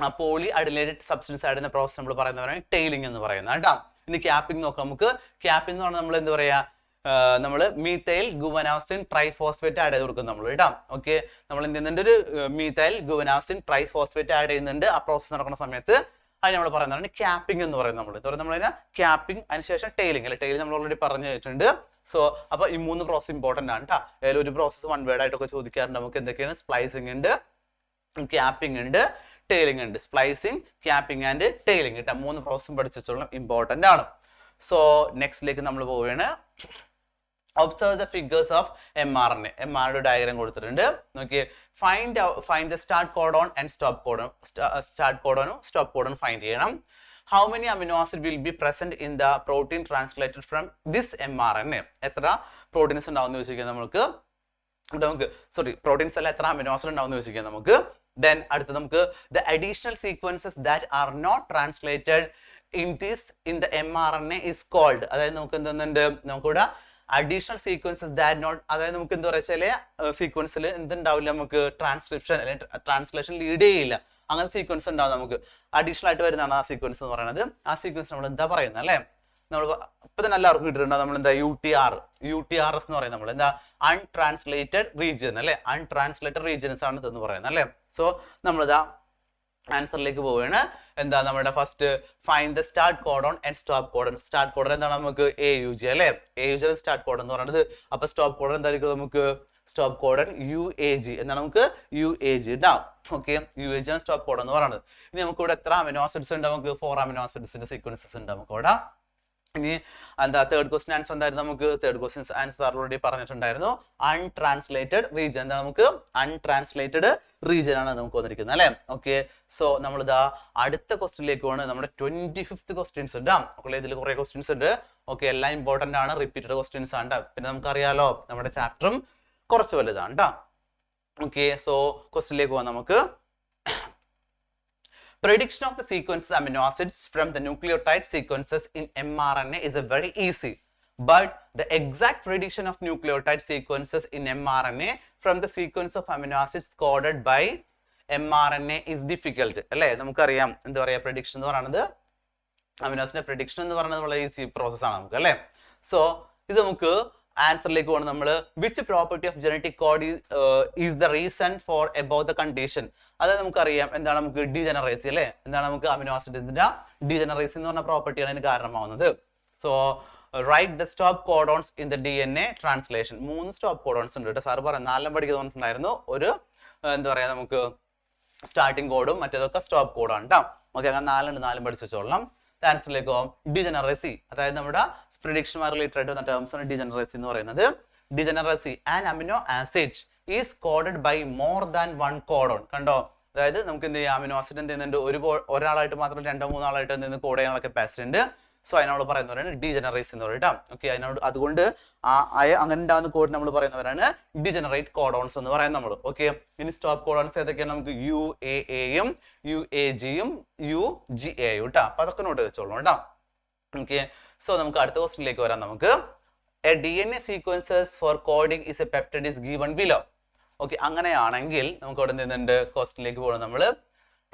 ആ പോളി അഡിനിലേറ്റഡ് സബ്സ്റ്റൻസ് ആഡ് ചെയ്യുന്ന പ്രോസസ് നമ്മൾ പറയുന്നവരാണ് ടെയിലിംഗ് എന്ന് പറയുന്നത് കേട്ടോ. ഇനി ക്യാപ്പിംഗ് നോക്കാം നമുക്ക്. ക്യാപ്പിംഗ് എന്ന് പറഞ്ഞാൽ നമ്മൾ എന്താ പറയാ, നമ്മൾ മീത്തൈൽ ഗുവനാസിൻ ട്രൈഫോസ്ഫേറ്റ് ആഡ് ചെയ്ത് കൊടുക്കും നമ്മൾ കേട്ടോ. ഓക്കെ, നമ്മൾ എന്ത് ചെയ്യുന്നുണ്ട്, ഒരു മീത്തൈൽ ഗുവനാസിൻ ട്രൈഫോസ്ഫേറ്റ് ആഡ് ചെയ്യുന്നുണ്ട്. ആ പ്രോസസ് നടക്കുന്ന സമയത്ത് അതിന് നമ്മൾ പറയുന്നതാണ് ക്യാപ്പിംഗ് എന്ന് പറയുന്നത്. നമ്മളതിനെ ക്യാപ്പിംഗ്, അതിനുശേഷം ടെയിലിംഗ് അല്ലെ. ടെയിലിംഗ് നമ്മൾ ഓൾറെഡി പറഞ്ഞു വെച്ചിട്ടുണ്ട്. സോ അപ്പൊ ഈ 3 പ്രോസസ് ഇമ്പോർട്ടന്റ് ആണ് കേട്ടോ. ഏതായാലും ഒരു പ്രോസസ് 1 വേർഡ് ആയിട്ടൊക്കെ ചോദിക്കാറുണ്ട്. നമുക്ക് എന്തൊക്കെയാണ്, സ്പ്ലൈസിംഗ് ഉണ്ട്, ക്യാപ്പിംഗ് ഉണ്ട്, ടെയിലിംഗ് ഉണ്ട്. സ്പ്ലൈസിംഗ്, ക്യാപ്പിംഗ് ആൻഡ് ടെയിലിംഗ് കേട്ടോ. 3 പ്രോസസ്സും പഠിച്ചു വെച്ചോളാം, ഇമ്പോർട്ടന്റ് ആണ്. സോ നെക്സ്റ്റിലേക്ക് നമ്മൾ പോവുകയാണ്. Observe the figures of mRNA. mRNA diagram കൊടുത്തിട്ടുണ്ട്. നോക്കിയേ, find the start codon and stop codon. Start കോഡോണും സ്റ്റോപ്പ് കോഡോൺ ഫൈൻഡ് ചെയ്യണം. How many amino acid will be present in the protein translated from this mRNA? എത്ര proteins ഉണ്ടാവും എന്ന് ചോദിക്കുക നമുക്ക്. Proteins അല്ല, എത്ര അമിനോ ആസിഡ് ഉണ്ടാവും എന്ന് ചോദിക്കുക നമുക്ക്. Then അടുത്ത നമുക്ക് the additional sequences that are not translated in the mRNA is called. അതായത് നമുക്ക് എന്തുണ്ട്, നമുക്കിവിടെ അഡീഷണൽ സീക്വൻസസ് ദാറ്റ് നോട്ട്, അതായത് നമുക്ക് എന്താ പറയുക, സീക്വൻസിൽ എന്തുണ്ടാവില്ല, നമുക്ക് ട്രാൻസ്ക്രിപ്ഷൻ അല്ലെങ്കിൽ ട്രാൻസ്ലേഷൻ ലീഡ് ചെയ്യില്ല. അങ്ങനത്തെ സീക്വൻസ് ഉണ്ടാവും നമുക്ക്. അഡീഷണൽ ആയിട്ട് വരുന്നതാണ് ആ സീക്വൻസ് എന്ന് പറയുന്നത്. ആ സീക്വൻസ് നമ്മൾ എന്താ പറയുന്നത് അല്ലെ. നമ്മൾ ഇപ്പൊ തന്നെ എല്ലാവർക്കും കിട്ടിയിട്ടുണ്ടാവും. നമ്മൾ എന്താ UTRS എന്ന് പറയുന്നത്, നമ്മൾ എന്താ അൺട്രാൻസ്ലേറ്റഡ് റീജിയൻ അല്ലെ. അൺട്രാൻസ്ലേറ്റഡ് റീജിയൻസ് ആണ് ഇതെന്ന് പറയുന്നത് അല്ലെ. സോ നമ്മളിതാ ആൻസറിലേക്ക് പോവുകയാണ്. എന്താ നമ്മുടെ first find the start codon and stop codon. Start codon എന്താണ് നമുക്ക് AUG അല്ലെ, AUG സ്റ്റാർട്ട് കോഡൺ എന്ന് പറയുന്നത്. അപ്പൊ സ്റ്റോപ്പ് കോഡൺ എന്തായിരിക്കും നമുക്ക് സ്റ്റോപ്പ് കോഡൺ UAG എന്താണ് നമുക്ക് UAG ഉണ്ടാവും. ഓക്കെ, UAG ആണ് സ്റ്റോപ്പ് കോഡൺ എന്ന് പറയുന്നത്. ഇനി നമുക്ക് ഇവിടെ എത്ര അമിനോ ആസിഡ്സ് ഉണ്ട്? നമുക്ക് 4 അമിനോ ആസിഡ്സിന്റെ സീക്വൻസസ് ഉണ്ട് നമുക്ക് ഇവിടെ. ഇനി എന്താ തേർഡ് ക്വസ്റ്റ്യൻ ആൻസർ എന്തായിരുന്നു? നമുക്ക് തേർഡ് ക്വസ്റ്റ്യൻ ആൻസർ ഓൾറെഡി പറഞ്ഞിട്ടുണ്ടായിരുന്നു. അൺട്രാൻസ്ലേറ്റഡ് റീജിയൻ. എന്താണ് നമുക്ക് അൺട്രാൻസ്ലേറ്റഡ് റീജിയൻ ആണ് നമുക്ക് വന്നിരിക്കുന്നത് അല്ലെ. ഓക്കെ, സോ നമ്മളിതാ അടുത്ത ക്വസ്റ്റ്യനിലേക്ക് പോകണം. നമ്മുടെ 25th ക്വസ്റ്റ്യൻസ് ഉണ്ട്. ഓക്കെ, ഇതിൽ കുറെ ക്വസ്റ്റ്യൻസ് ഉണ്ട്. ഓക്കെ, എല്ലാം ഇമ്പോർട്ടന്റ് ആണ്, റിപ്പീറ്റഡ് ക്വസ്റ്റ്യൻസ് ആണ്. പിന്നെ നമുക്കറിയാലോ നമ്മുടെ ചാപ്റ്ററും കുറച്ച് വലുതാണ് കേട്ടോ. ഓക്കെ, സോ ക്വസ്റ്റ്യനിലേക്ക് പോകാം നമുക്ക്. Prediction of the sequence amino acids from the nucleotide sequences in mRNA is a very easy, but the exact prediction of nucleotide sequences in mRNA from the sequence of amino acids coded by mRNA is difficult. അല്ലേ, നമുക്കറിയാം എന്താ പറയാ prediction എന്ന് പറയുന്നത്, amino acid prediction എന്ന് പറയുന്നത് വളരെ easy process ആണ് നമുക്ക് അല്ലേ. സോ ഇത് നമുക്ക് ആൻസറിലേക്ക് പോകണം നമ്മൾ. Which property of genetic code is the reason for about the condition. അത് നമുക്കറിയാം എന്താണ് നമുക്ക് ഡീജനറേസി അല്ലേ, എന്താണ് നമുക്ക് അമിനോ ആസിഡിന്റെ ഡീജനറേസി എന്ന് പറഞ്ഞ പ്രോപ്പർട്ടിയാണ് ഇതിന് കാരണമാവുന്നത്. So write the stop codons in the DNA translation. 3 stop codons ഉണ്ട് കേട്ടോ. സാർ പറയാം 4 പഠിക്കാൻ തോന്നിട്ടുണ്ടായിരുന്നു. ഒരു എന്താ പറയാ നമുക്ക് സ്റ്റാർട്ടിംഗ് കോഡും മറ്റേതൊക്കെ സ്റ്റോപ്പ് കോഡാണ് കേട്ടോ. ഓക്കെ, അങ്ങനെ 4 പഠിച്ചു വെച്ചോളാം. ആൻസറിലേക്ക് പോകാം. ഡിജനറസി, അതായത് നമ്മുടെ പ്രിഡിക്ഷനുമായി റിലേറ്റഡ് ആയിട്ട് ടേംസ് ആണ് ഡിജനറസി എന്ന് പറയുന്നത്. Degeneracy and amino acid is coded by more than 1 codon. കണ്ടോ, അതായത് നമുക്ക് എന്ത് ചെയ്യാം, അമിനോ ആസിഡ് എന്ത് ചെയ്യുന്നുണ്ട്, ഒരാളായിട്ട് മാത്രം 2-3 ആളായിട്ട് എന്ത് കോഡ് ചെയ്യാനുള്ള കപ്പാസിറ്റി ഉണ്ട്. സോ അതിനോട് പറയുന്നവരാണ് ഡിജനറേസി എന്ന് പറയുന്നത്. ഓക്കെ, അതുകൊണ്ട് അങ്ങനെ ഉണ്ടാകുന്ന കോഡ് നമ്മൾ പറയുന്നവരാണ് ഡിജനറേറ്റ് കോഡോൺസ് എന്ന് പറയുന്നത് നമ്മൾ. ഓക്കെ, ഇനി സ്റ്റോപ്പ് കോഡോൺസ് ഏതൊക്കെയാണ്? നമുക്ക് UAAയും UAGയും UGAയും കേട്ടോ. അപ്പൊ അതൊക്കെ നോട്ട് വെച്ചോളൂ കേട്ടോ. ഓക്കെ, സോ നമുക്ക് അടുത്ത ക്വസ്റ്റ്യനിലേക്ക് വരാം. നമുക്ക് A DNA sequences for coding is a peptide is given below. Okay, അങ്ങനെയാണെങ്കിൽ നമുക്ക് അവിടെ നിന്നുണ്ട് ക്വസ്റ്റ്യനിലേക്ക് പോകണം നമ്മൾ.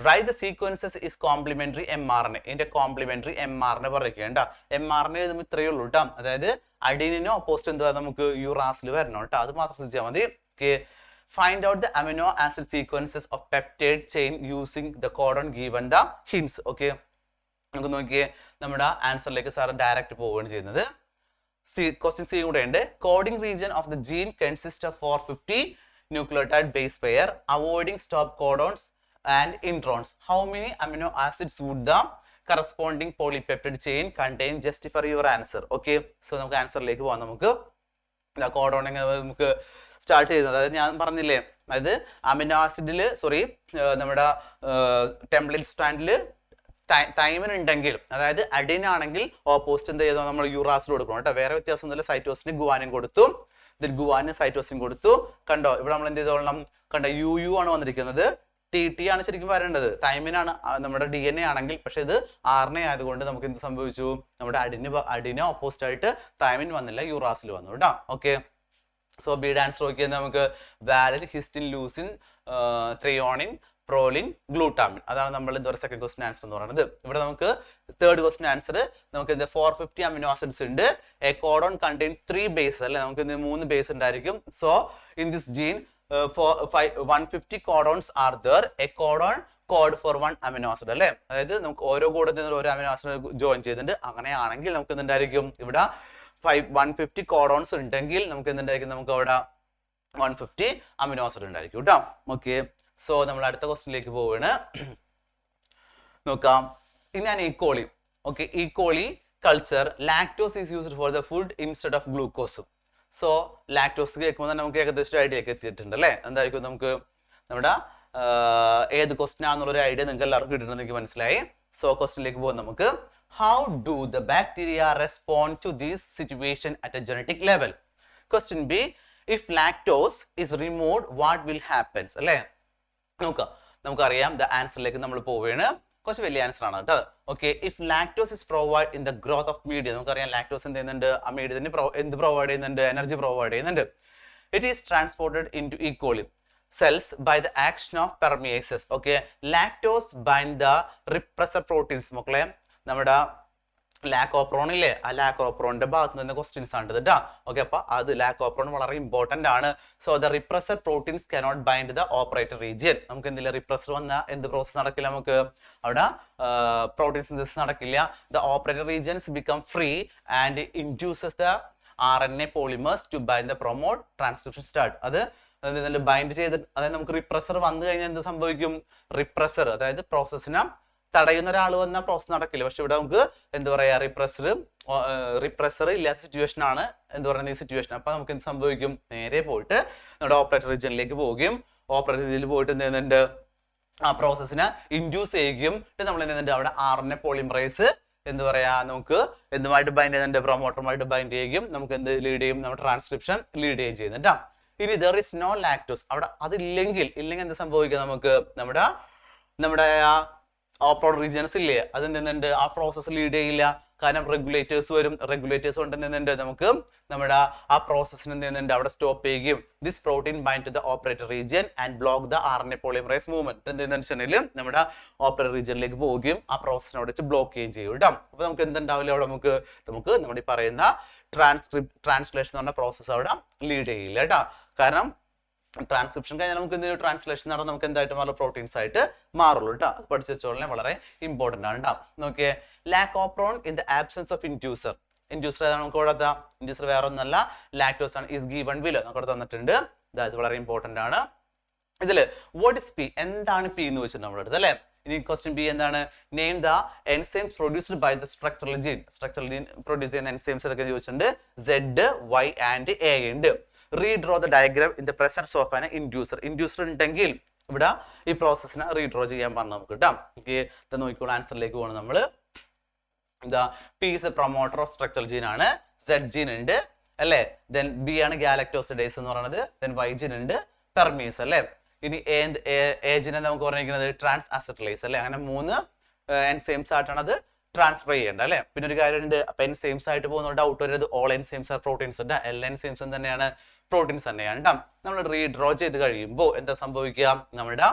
Write the sequences is complementary mRNA. ഇതിന്റെ കോംപ്ലിമെന്ററി mRNA പറയുകയുണ്ട. mRNA എഴുതുമ്പോൾ ഇത്രയേ ഉള്ളൂ കേട്ടോ. അതായത് അഡിനിനോ ഓപ്പോസിറ്റ് എന്തുവാ നമുക്ക് യുറാസിൽ വരണം കേട്ടോ. അത് മാത്രം ശ്രദ്ധിച്ചാൽ മതി. Okay, find out the amino acid sequences of peptide chain using the codon given the hints. Okay, നമുക്ക് നോക്കിയേ നമ്മുടെ ആൻസറിലേക്ക് സാർ ഡയറക്റ്റ് പോവുകയാണ് ചെയ്യുന്നത്. ക്വസ്റ്റ്യൻ സി കൂടെ ഉണ്ട്. Coding region of the gene consist of 450 nucleotide base pair, avoiding stop codons and introns. How many amino acids would the corresponding polypeptide chain contain? Justify your answer. Okay, so നമുക്ക് ആൻസറിലേക്ക് പോകാം. നമുക്ക് codon നമുക്ക് start ചെയ്യുന്നത്, അതായത് ഞാൻ പറഞ്ഞില്ലേ, അതായത് amino ആസിഡില് നമ്മുടെ ടെംപ്ലേറ്റ് സ്റ്റാൻഡില് തൈമിൻ ഉണ്ടെങ്കിൽ, അതായത് അഡിൻ ആണെങ്കിൽ ഓപ്പോസിറ്റ് എന്ത് ചെയ്തോ നമ്മൾ യുറാസിൽ കൊടുക്കണം കേട്ടോ. വേറെ വ്യത്യാസം ഒന്നുമില്ല. സൈറ്റോസിന് ഗുവാനിൻ കൊടുത്തു, ഇതിൽ ഗുവാനിന് സൈറ്റോസിൻ കൊടുത്തു. കണ്ടോ, ഇവിടെ നമ്മൾ എന്ത് ചെയ്തോളണം, കണ്ടോ UU ആണ് വന്നിരിക്കുന്നത്. TT ആണ് ശരിക്കും വരേണ്ടത്. തൈമിനാണ് നമ്മുടെ DNA ആണെങ്കിൽ, പക്ഷെ ഇത് RNA ആയതുകൊണ്ട് നമുക്ക് എന്ത് സംഭവിച്ചു, നമ്മുടെ അഡിന് ഓപ്പോസിറ്റ് ആയിട്ട് തൈമിൻ വന്നില്ല, യുറാസിൽ വന്നു കേട്ടോ. ഓക്കെ, സോ ബിയുടെ ആൻസർ നോക്കിയാൽ നമുക്ക് വാലിൻ, ഹിസ്റ്റിൻ, ലൂസിൻ, ത്രിയോണിൻ, പ്രോലിൻ, ഗ്ലൂട്ടാമിൻ. അതാണ് നമ്മൾ എന്താ പറയുക സെക്കൻഡ് ക്വസ്റ്റ്യൻ ആൻസർ എന്ന് പറയുന്നത്. ഇവിടെ നമുക്ക് തേർഡ് ക്വസ്റ്റ്യൻ ആൻസർ നമുക്ക് 450 അമിനോ ആസിഡ്സ് ഉണ്ട്. എ കോഡോൺ കണ്ടെയ്ൻ 3 ബേസ് അല്ലെ, നമുക്ക് 3 ബേസ് ഉണ്ടായിരിക്കും. So in this gene 150 codons are there. A codon code for 1 amino acid അല്ലെ, അതായത് നമുക്ക് ഓരോ കോഡിൽ നിന്ന് ഒരു അമിനോ ആസിഡ് ജോയിൻ ചെയ്തിട്ടുണ്ട്. അങ്ങനെയാണെങ്കിൽ നമുക്ക് എന്തുണ്ടായിരിക്കും, ഇവിടെ 150 കോഡോൺസ് ഉണ്ടെങ്കിൽ നമുക്ക് എന്തുണ്ടായിരിക്കും, നമുക്ക് അവിടെ 150 അമിനോ ആസിഡ് ഉണ്ടായിരിക്കും കേട്ടോ. ഓക്കെ, സോ നമ്മൾ അടുത്ത ക്വസ്റ്റ്യനിലേക്ക് പോവുകയാണ്. നോക്കാം. ഇനി E. coli. Okay, E. coli culture lactose is used for the food instead of glucose. So lactose കേൾക്കുമ്പോൾ തന്നെ നമുക്ക് ഏകദേശം ഐഡിയ എത്തിയിട്ടുണ്ട് അല്ലേ, എന്തായിരിക്കും നമുക്ക് നമ്മുടെ ഏത് ക്വസ്റ്റ്യൻ ആണെന്നുള്ളൊരു ഐഡിയ നിങ്ങൾക്ക് എല്ലാവർക്കും കിട്ടുന്നുണ്ടെന്ന് എനിക്ക് മനസ്സിലായി. സോ ക്വസ്റ്റ്യനിലേക്ക് പോകാം നമുക്ക്. How do the bacteria respond to this situation at a genetic level? Question B, if lactose is removed what will happens അല്ലേ. നോക്കാം, നമുക്കറിയാം ദ ആൻസറിലേക്ക് നമ്മൾ പോവുകയാണ്. കുറച്ച് വലിയ ആൻസർ ആണ് കേട്ടോ. Okay, if lactose is provide in the growth of media, നമുക്കറിയാം ലാക്ടോസ് എന്ത് ചെയ്യുന്നുണ്ട്, ആ മീഡിയത്തിന് എന്ത് പ്രൊവൈഡ് ചെയ്യുന്നുണ്ട്, എനർജി പ്രൊവൈഡ് ചെയ്യുന്നുണ്ട്. It is transported into E coli cells by the action of permeases. Okay, lactose bind the repressor proteins. മക്കളെ, നമ്മുടെ ലാക്ക് ഓപ്രോൺ ഇല്ലേ, ആ ലാക്ക് ഓപ്രോണിന്റെ ഭാഗത്ത് നിന്ന് ക്വസ്റ്റ്യൻസ് ആണ് കേട്ടോ. ഓക്കെ, അപ്പൊ അത് ലാക്ക് ഓപ്രോൺ വളരെ ഇമ്പോർട്ടന്റ് ആണ്. So the repressor proteins cannot bind the operator region. നമുക്ക് എന്തില്ല റിപ്രസർ വന്നാൽ എന്ത് പ്രോസസ് നടക്കില്ല, നമുക്ക് അവിടെ പ്രോട്ടീൻ സിന്തസിസ് നടക്കില്ല. The operator regions become free and induces the RNA polymers to bind the promote transcription start. അത് ബൈൻഡ് ചെയ്ത്, അതായത് നമുക്ക് റിപ്രസർ വന്നു കഴിഞ്ഞാൽ എന്ത് സംഭവിക്കും, റിപ്രസർ അതായത് പ്രോസസ്സിനെ തടയുന്ന ഒരാൾ വന്നാൽ പ്രോസസ് നടക്കില്ല. പക്ഷെ ഇവിടെ നമുക്ക് എന്താ പറയാ, റിപ്രസർ ഇല്ലാത്ത സിറ്റുവേഷൻ ആണ് എന്ത് പറയുന്നത് ഈ സിറ്റുവേഷൻ. അപ്പൊ നമുക്ക് എന്ത് സംഭവിക്കും, നേരെ പോയിട്ട് നമ്മുടെ ഓപ്പറേറ്റർ റീജിയനിലേക്ക് പോവുകയും ഓപ്പറേറ്റർ റീജിയനിൽ പോയിട്ട് എന്ത് ചെയ്യുന്നുണ്ട്, ആ പ്രോസസ്സിനെ ഇൻഡ്യൂസ് ചെയ്യുകയും നമ്മൾ എന്ത് ചെയ്യുന്നുണ്ട്, അവിടെ RNA പോളിമറൈസ് എന്ത് പറയാ നമുക്ക് എന്തുമായിട്ട് ബൈൻഡ് ചെയ്യുന്നുണ്ട്, പ്രൊമോട്ടറുമായിട്ട് ബൈൻഡ് ചെയ്യുകയും നമുക്ക് എന്ത് ലീഡ് ചെയ്യും, നമ്മുടെ ട്രാൻസ്ക്രിപ്ഷൻ ലീഡ് ചെയ്യുകയും ചെയ്യുന്നുണ്ട്. ഇനി ദർ ഇസ് നോ ലാക്ടോസ്, അവിടെ അതില്ലെങ്കിൽ എന്ത് സംഭവിക്കുക, നമുക്ക് നമ്മുടെ ഓപ്പറേറ്റർ റീജിയൻസ് ഇല്ലേ, അത് എന്തുണ്ട് ആ പ്രോസസ് ലീഡ് ചെയ്യില്ല. കാരണം റെഗുലേറ്റേഴ്സ് വരും, റെഗുലേറ്റേഴ്സ് കൊണ്ട് എന്തുണ്ട് നമുക്ക് നമ്മുടെ ആ പ്രോസസ്സിന് എന്തുണ്ട് അവിടെ സ്റ്റോപ്പ് ചെയ്യുകയും this protein bind to the operator region and block the RNA polymerase movement. എന്തെന്ന് വെച്ചിട്ടുണ്ടെങ്കിൽ നമ്മുടെ ഓപ്പറേറ്റർ റീജിയനിലേക്ക് പോവുകയും ആ പ്രോസസ്സിനോട് വെച്ച് ബ്ലോക്ക് ചെയ്യുകയും ചെയ്യും കേട്ടോ. അപ്പൊ നമുക്ക് എന്തുണ്ടാവില്ല അവിടെ, നമുക്ക് നമ്മുടെ ഈ പറയുന്ന ട്രാൻസ്ലേഷൻ എന്ന് പറഞ്ഞ പ്രോസസ്സ് അവിടെ ലീഡ് ചെയ്യില്ല കേട്ടോ. കാരണം ട്രാൻസ്ക്രിപ്ഷൻ കഴിഞ്ഞാൽ നമുക്ക് എന്തെങ്കിലും ട്രാൻസ്ലേഷൻ നടന്നാൽ നമുക്ക് എന്തായിട്ട് മാറും, പ്രോട്ടീൻസ് ആയിട്ട് മാറുള്ളൂ കേട്ടോ. അത് പഠിച്ചു വെച്ചോളനെ വളരെ ഇമ്പോർട്ടന്റ് ആണ് കേട്ടോ. നോക്കിയേ, lac operon in the absence of inducer. Inducer ഏതാണ് നമുക്ക് ഇവിടെ, ഇൻഡ്യൂസർ വേറെ ഒന്നല്ല ലാക്ടോസ് ആണ്. ഇസ് ഗിവൺ ബിലോ നമുക്ക് ഇവിടെ തന്നിട്ടുണ്ട്. ഇത് വളരെ ഇമ്പോർട്ടന്റ് ആണ്. ഇതില് വാട്ട് ഇസ് പി, എന്താണ് പി എന്ന് വെച്ചിട്ടുണ്ട് നമ്മുടെ അടുത്ത് അല്ലെ. ഇനി ക്വസ്റ്റ്യൻ ബി എന്താണ്, name the enzymes produced by the structural gene. Structural gene produce ചെയ്യുന്ന എൻസൈംസ് ഏതൊക്കെ ചോദിച്ചിട്ടുണ്ട്, Z, Y ആൻഡ് A ഉണ്ട്. Redraw the diagram in the presence of an inducer. Inducer ഉണ്ടെങ്കിൽ ഇവിടെ ഈ പ്രോസസ്സിനെ റീഡ്രോ ചെയ്യാൻ പറഞ്ഞു നമുക്ക് കേട്ടോ. ഇത് നോക്കിക്കോളൂ, ആൻസറിലേക്ക് പോകണം നമ്മള്. എന്താ, P is a promoter of structural gene ആണ്, Z ജീൻ ഉണ്ട് അല്ലെ. ദെൻ ബി ആണ് ഗാലക്ടോസിഡേസ് എന്ന് പറയുന്നത്, ദെൻ Y ജീൻ ഉണ്ട്, പെർമീസ് അല്ലെ. ഇനി എ ജീനെ നമുക്ക് പറഞ്ഞിരിക്കുന്നത് ട്രാൻസ് അസറ്റലൈസ് അല്ലെ. അങ്ങനെ 3 എൻസൈംസ് ആയിട്ടാണ് അത് ട്രാൻസ്ഫർ ചെയ്യേണ്ട അല്ലെ. പിന്നെ ഒരു കാര്യമുണ്ട്, അപ്പൊ എൻസൈംസ് ആയിട്ട് പോകുന്ന ഡൗട്ട് വരുന്നത് ഓൾ എൻസൈംസ് ആർ പ്രോട്ടീൻസ് ഉണ്ട്, എല്ലാ എൻസൈംസും തന്നെയാണ് പ്രോട്ടീൻസ് തന്നെയാണ് കേട്ടോ. നമ്മൾ റീഡ്രോ ചെയ്ത് കഴിയുമ്പോൾ എന്താ സംഭവിക്കുക, നമ്മുടെ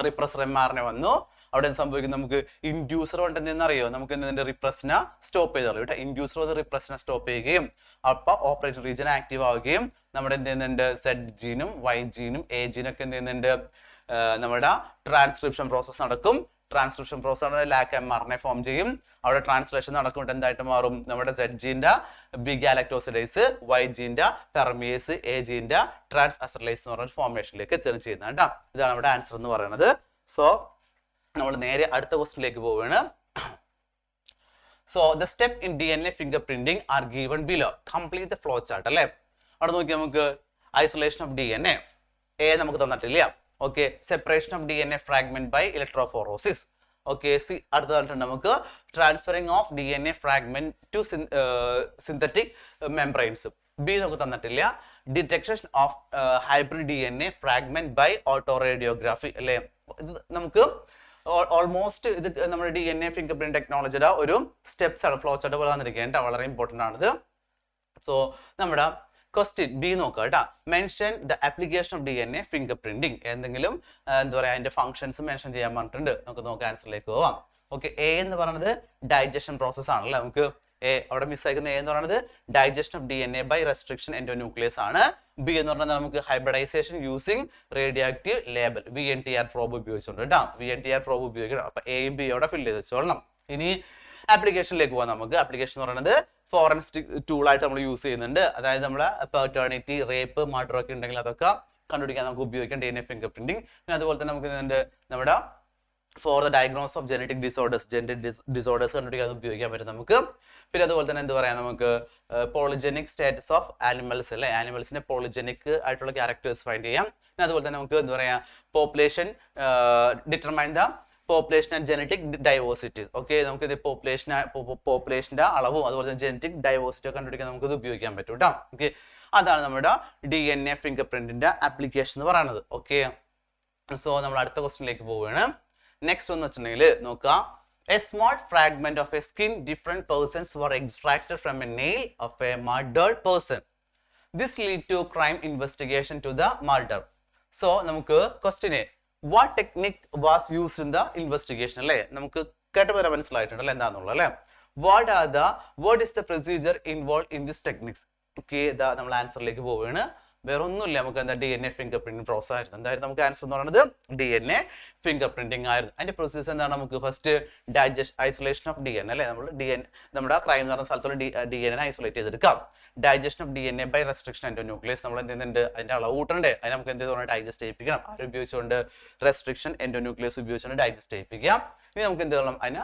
റിപ്രസർ mRNA വന്നു, അവിടെ സംഭവിക്കും നമുക്ക് ഇൻഡ്യൂസർ ഉണ്ടെന്ന് അറിയോ, നമുക്ക് എന്തിന്റെ റിപ്രസിനെ സ്റ്റോപ്പ് ചെയ്ത് കളയും കേട്ടോ. ഇൻഡ്യൂസർ വന്ന് റിപ്രസിനെ സ്റ്റോപ്പ് ചെയ്യുകയും അപ്പൊ ഓപ്പറേറ്റർ റീജിയൻ ആക്റ്റീവ് ആവുകയും നമ്മുടെ എന്ത് ചെയ്യുന്നുണ്ട്, Z ജീനും Y ജീനും A ജീനും ഒക്കെ എന്ത് ചെയ്യുന്നുണ്ട്, നമ്മുടെ ട്രാൻസ്ക്രിപ്ഷൻ പ്രോസസ് നടക്കും. Transcription process lac mRNA form ചെയ്യും, അവിടെ ട്രാൻസ്ലേഷൻ നടക്കുമ്പോൾ എന്തായിട്ട് മാറും, നമ്മുടെ Z ജീന്റെ ബി ഗാലക്ടോസിഡേസ്, Y ജീന്റെ പെർമിയേസ്, A ജീന്റെ ട്രാൻസ് അസറ്റലൈസ് എന്ന് പറഞ്ഞ ഫോർമേഷനിലേക്ക് എത്തുകയും ചെയ്യുന്നത് കേട്ടോ. ഇതാണ് നമ്മുടെ ആൻസർ എന്ന് പറയുന്നത്. സോ നമ്മൾ നേരെ അടുത്ത ക്വസ്റ്റ്യനിലേക്ക് പോവുകയാണ്. So the step in DNA finger printing are given below. Complete the flow chart അല്ലെ. അവിടെ നോക്കി നമുക്ക് ഐസൊലേഷൻ ഓഫ് DNA നമുക്ക് തന്നിട്ടില്ല. Okay, separation of DNA fragment by electrophoresis. Okay, അടുത്ത തന്നിട്ടുണ്ട് നമുക്ക് transferring of DNA fragment to synthetic membranes. B നമുക്ക് തന്നിട്ടില്ല. Detection of hybrid DNA fragment by autoradiography അല്ലെ. ഇത് നമുക്ക് ഓൾമോസ്റ്റ് ഇത് നമ്മുടെ DNA ഫിംഗർ പ്രിന്റ് ടെക്നോളജിയുടെ ഒരു സ്റ്റെപ്സ് ആണ്, ഫ്ലോ ചാർട്ട് പോലെ തന്നിരിക്കേണ്ട, വളരെ ഇമ്പോർട്ടന്റ് ആണിത്. സോ നമ്മുടെ ക്വസ്റ്റ്യൻ ബി നോക്കുക കേട്ടോ. Mention the application of DNA finger printing. എന്തെങ്കിലും എന്താ പറയാ അതിന്റെ ഫംഗ്ഷൻസ് മെൻഷൻ ചെയ്യാൻ പറഞ്ഞിട്ടുണ്ട്. നമുക്ക് നോക്കാം, ആൻസറിലേക്ക് പോവാം. ഓക്കെ, എ എന്ന് പറയുന്നത് ഡൈജഷൻ പ്രോസസ് ആണല്ലേ. നമുക്ക് അവിടെ മിസ്സായിരിക്കുന്ന എന്ന് പറയുന്നത് digestion of DNA by restriction endonuclease ആണ്. ബി എന്ന് പറഞ്ഞാൽ നമുക്ക് hybridisation using radioactive label VNTR probe ഉപയോഗിച്ചുകൊണ്ട് കേട്ടോ. VNTR പ്രോബ് ഉപയോഗിക്കണം. അപ്പൊ എയും ബി അവിടെ ഫില്ല് ചെയ്ത് വെച്ചോളണം. ഇനി ആപ്ലിക്കേഷനിലേക്ക് പോകാം. നമുക്ക് ആപ്ലിക്കേഷൻ എന്ന് പറയുന്നത് ഫോറൻസിക് ടൂൾ ആയിട്ട് നമ്മൾ യൂസ് ചെയ്യുന്നുണ്ട്. അതായത് നമ്മളെ പെർട്ടേണിറ്റി, റേപ്പ്, മർഡർ ഒക്കെ ഉണ്ടെങ്കിൽ അതൊക്കെ കണ്ടുപിടിക്കാൻ നമുക്ക് ഉപയോഗിക്കാം DNA ഫിംഗർ പ്രിന്റിംഗ്. പിന്നെ അതുപോലെ തന്നെ നമുക്ക് നമ്മുടെ for the diagnose of genetic disorders കണ്ടുപിടിക്കാൻ ഉപയോഗിക്കാൻ പറ്റും നമുക്ക്. പിന്നെ അതുപോലെ തന്നെ എന്ത് പറയാം, നമുക്ക് പോളിജനിക് സ്റ്റാറ്റസ് ഓഫ് ആനിമൽസ് അല്ലെ, ആനിമൽസിന്റെ പോളിജനിക് ആയിട്ടുള്ള ക്യാരക്ടേഴ്സ് ഫൈൻഡ് ചെയ്യാം. പിന്നെ അതുപോലെ തന്നെ നമുക്ക് എന്താ പറയാ, population determine the population and genetic diversity. Okay, നമുക്ക് ഇത് പോപ്പുലേഷന്റെ അളവും അതുപോലെ തന്നെ ജനറ്റിക് ഡൈവേഴ്സിറ്റി ഒക്കെ കണ്ടുപിടിക്കാൻ നമുക്ക് ഇത് ഉപയോഗിക്കാൻ പറ്റും കേട്ടോ. ഓക്കെ, അതാണ് നമ്മുടെ DNA ഫിംഗർ പ്രിന്റിന്റെ ആപ്ലിക്കേഷൻ എന്ന് പറയുന്നത്. ഓക്കെ, സോ നമ്മൾ അടുത്ത ക്വസ്റ്റ്യനിലേക്ക് പോവുകയാണ്. നെക്സ്റ്റ് എന്ന് വെച്ചിട്ടുണ്ടെങ്കിൽ നോക്കാം, a small fragment of a skin different persons were extracted from a nail of a murdered person. This lead to crime investigation to the murder. So നമുക്ക് question what technique was used in the investigation അല്ലേ. നമുക്ക് കേട്ട പോലെ മനസ്സിലായിട്ടുണ്ട് അല്ലേ എന്താണെന്നുള്ളത് അല്ലേ. what is the procedure involved in this techniques? Okay, ഇതാ നമ്മൾ ആൻസറിലേക്ക് പോവുകയാണ്. വേറെ ഒന്നുമില്ല, നമുക്ക് എന്താ DNA ഫിംഗർ പ്രിന്റിംഗ് പ്രോസസ് ആയിരുന്നു. എന്തായാലും നമുക്ക് ആൻസർ എന്ന് പറയുന്നത് DNA ഫിംഗർ പ്രിന്റിംഗ് ആയിരുന്നു. അതിന്റെ പ്രൊസീസ് എന്താണ്? നമുക്ക് ഫസ്റ്റ് ഐസൊലേഷൻ ഓഫ് DNA അല്ലെ, നമ്മൾ നമ്മുടെ ക്രൈം എന്ന് പറഞ്ഞ സ്ഥലത്തുള്ള DNA ഐസൊലേറ്റ് ചെയ്തെടുക്കാം. Digestion of DNA by restriction endonuclease, നമ്മൾ എന്ത് ചെയ്യുന്നുണ്ട്, അതിന്റെ അളവ് കൂട്ടണ്ടേ, അതിന് നമുക്ക് എന്ത് ചെയ്തോണം, ഡൈജസ്റ്റ് ചെയ്യിപ്പിക്കണം. ആര് ഉപയോഗിച്ചുകൊണ്ട്? റെസ്ട്രിക്ഷൻ എൻഡോന്യൂക്ലിയസ് ഉപയോഗിച്ചുകൊണ്ട് ഡൈജസ്റ്റ് ചെയ്യിപ്പിക്കാം. ഇനി നമുക്ക് എന്ത് ചെയ്യണം, അതിനെ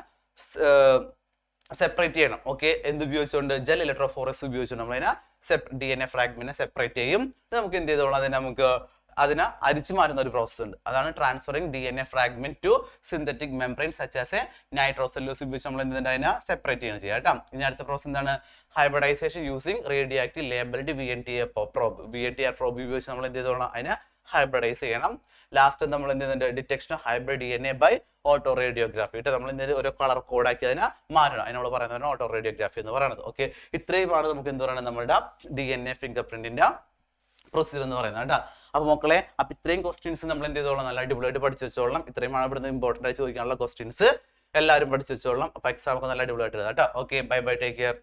സെപ്പറേറ്റ് ചെയ്യണം. ഓക്കെ, എന്ത് ഉപയോഗിച്ചുകൊണ്ട്? ജെൽ ഇലക്ട്രോഫോറസ് ഉപയോഗിച്ചുകൊണ്ട് നമ്മൾ അതിനെ DNA ഫ്രാഗ്മെന്റിനെ സെപ്പറേറ്റ് ചെയ്യും. നമുക്ക് എന്ത് ചെയ്തോളാം, അതിനെ അരിച്ചു മാറ്റുന്ന ഒരു പ്രോസസ് ഉണ്ട്. അതാണ് transferring DNA fragment to synthetic membrane such as a nitrocellulose ഉപയോഗിച്ച് നമ്മൾ എന്തിനാ അതിനെ സെപ്പറേറ്റ് ചെയ്യണം ചെയ്യാം കേട്ടോ. ഇനി അടുത്ത പ്രോസസ് എന്താണ്? Hybridisation using radioactive labelled VNTR probe ഉപയോഗിച്ച് നമ്മൾ എന്ത് ചെയ്തോളാം, അതിനെ ഹൈബ്രിഡൈസ് ചെയ്യണം. ലാസ്റ്റ് നമ്മൾ എന്ത് ചെയ്യുന്നുണ്ട്? Detection of hybrid DNA by autoradiography. നമ്മൾ എന്തെങ്കിലും ഒരു കളർ കോഡാക്കി അതിനെ മാറ്റണം. അതിനോട് പറയുന്നതാണ് ഓട്ടോ റേഡിയോഗ്രാഫി എന്ന് പറയുന്നത്. ഓക്കെ, ഇത്രയുമാണ് നമുക്ക് എന്ത് പറയുന്നത്, നമ്മുടെ DNA ഫിംഗർ പ്രിന്റിന്റെ പ്രൊസീജിയർ എന്ന് പറയുന്നത് കേട്ടോ. അപ്പൊ മക്കളെ, അപ്പൊ ഇത്രയും ക്വസ്റ്റ്യൻസ് നമ്മൾ എന്ത് ചെയ്തോളാം, നല്ല അടിപൊളിയായിട്ട് പഠിച്ചു വെച്ചോളാം. ഇത്രയുമാണ് ഇവിടുന്ന് ഇമ്പോർട്ടന്റ് ആയി ചോദിക്കാനുള്ള ക്വസ്റ്റ്യൻസ്. എല്ലാവരും പഠിച്ചു വെച്ചോളാം. അപ്പൊ എക്സാം ഒക്കെ നല്ല അടിപൊളിയായിട്ട് എഴുതാം കേട്ടോ. Okay, bye bye, take care.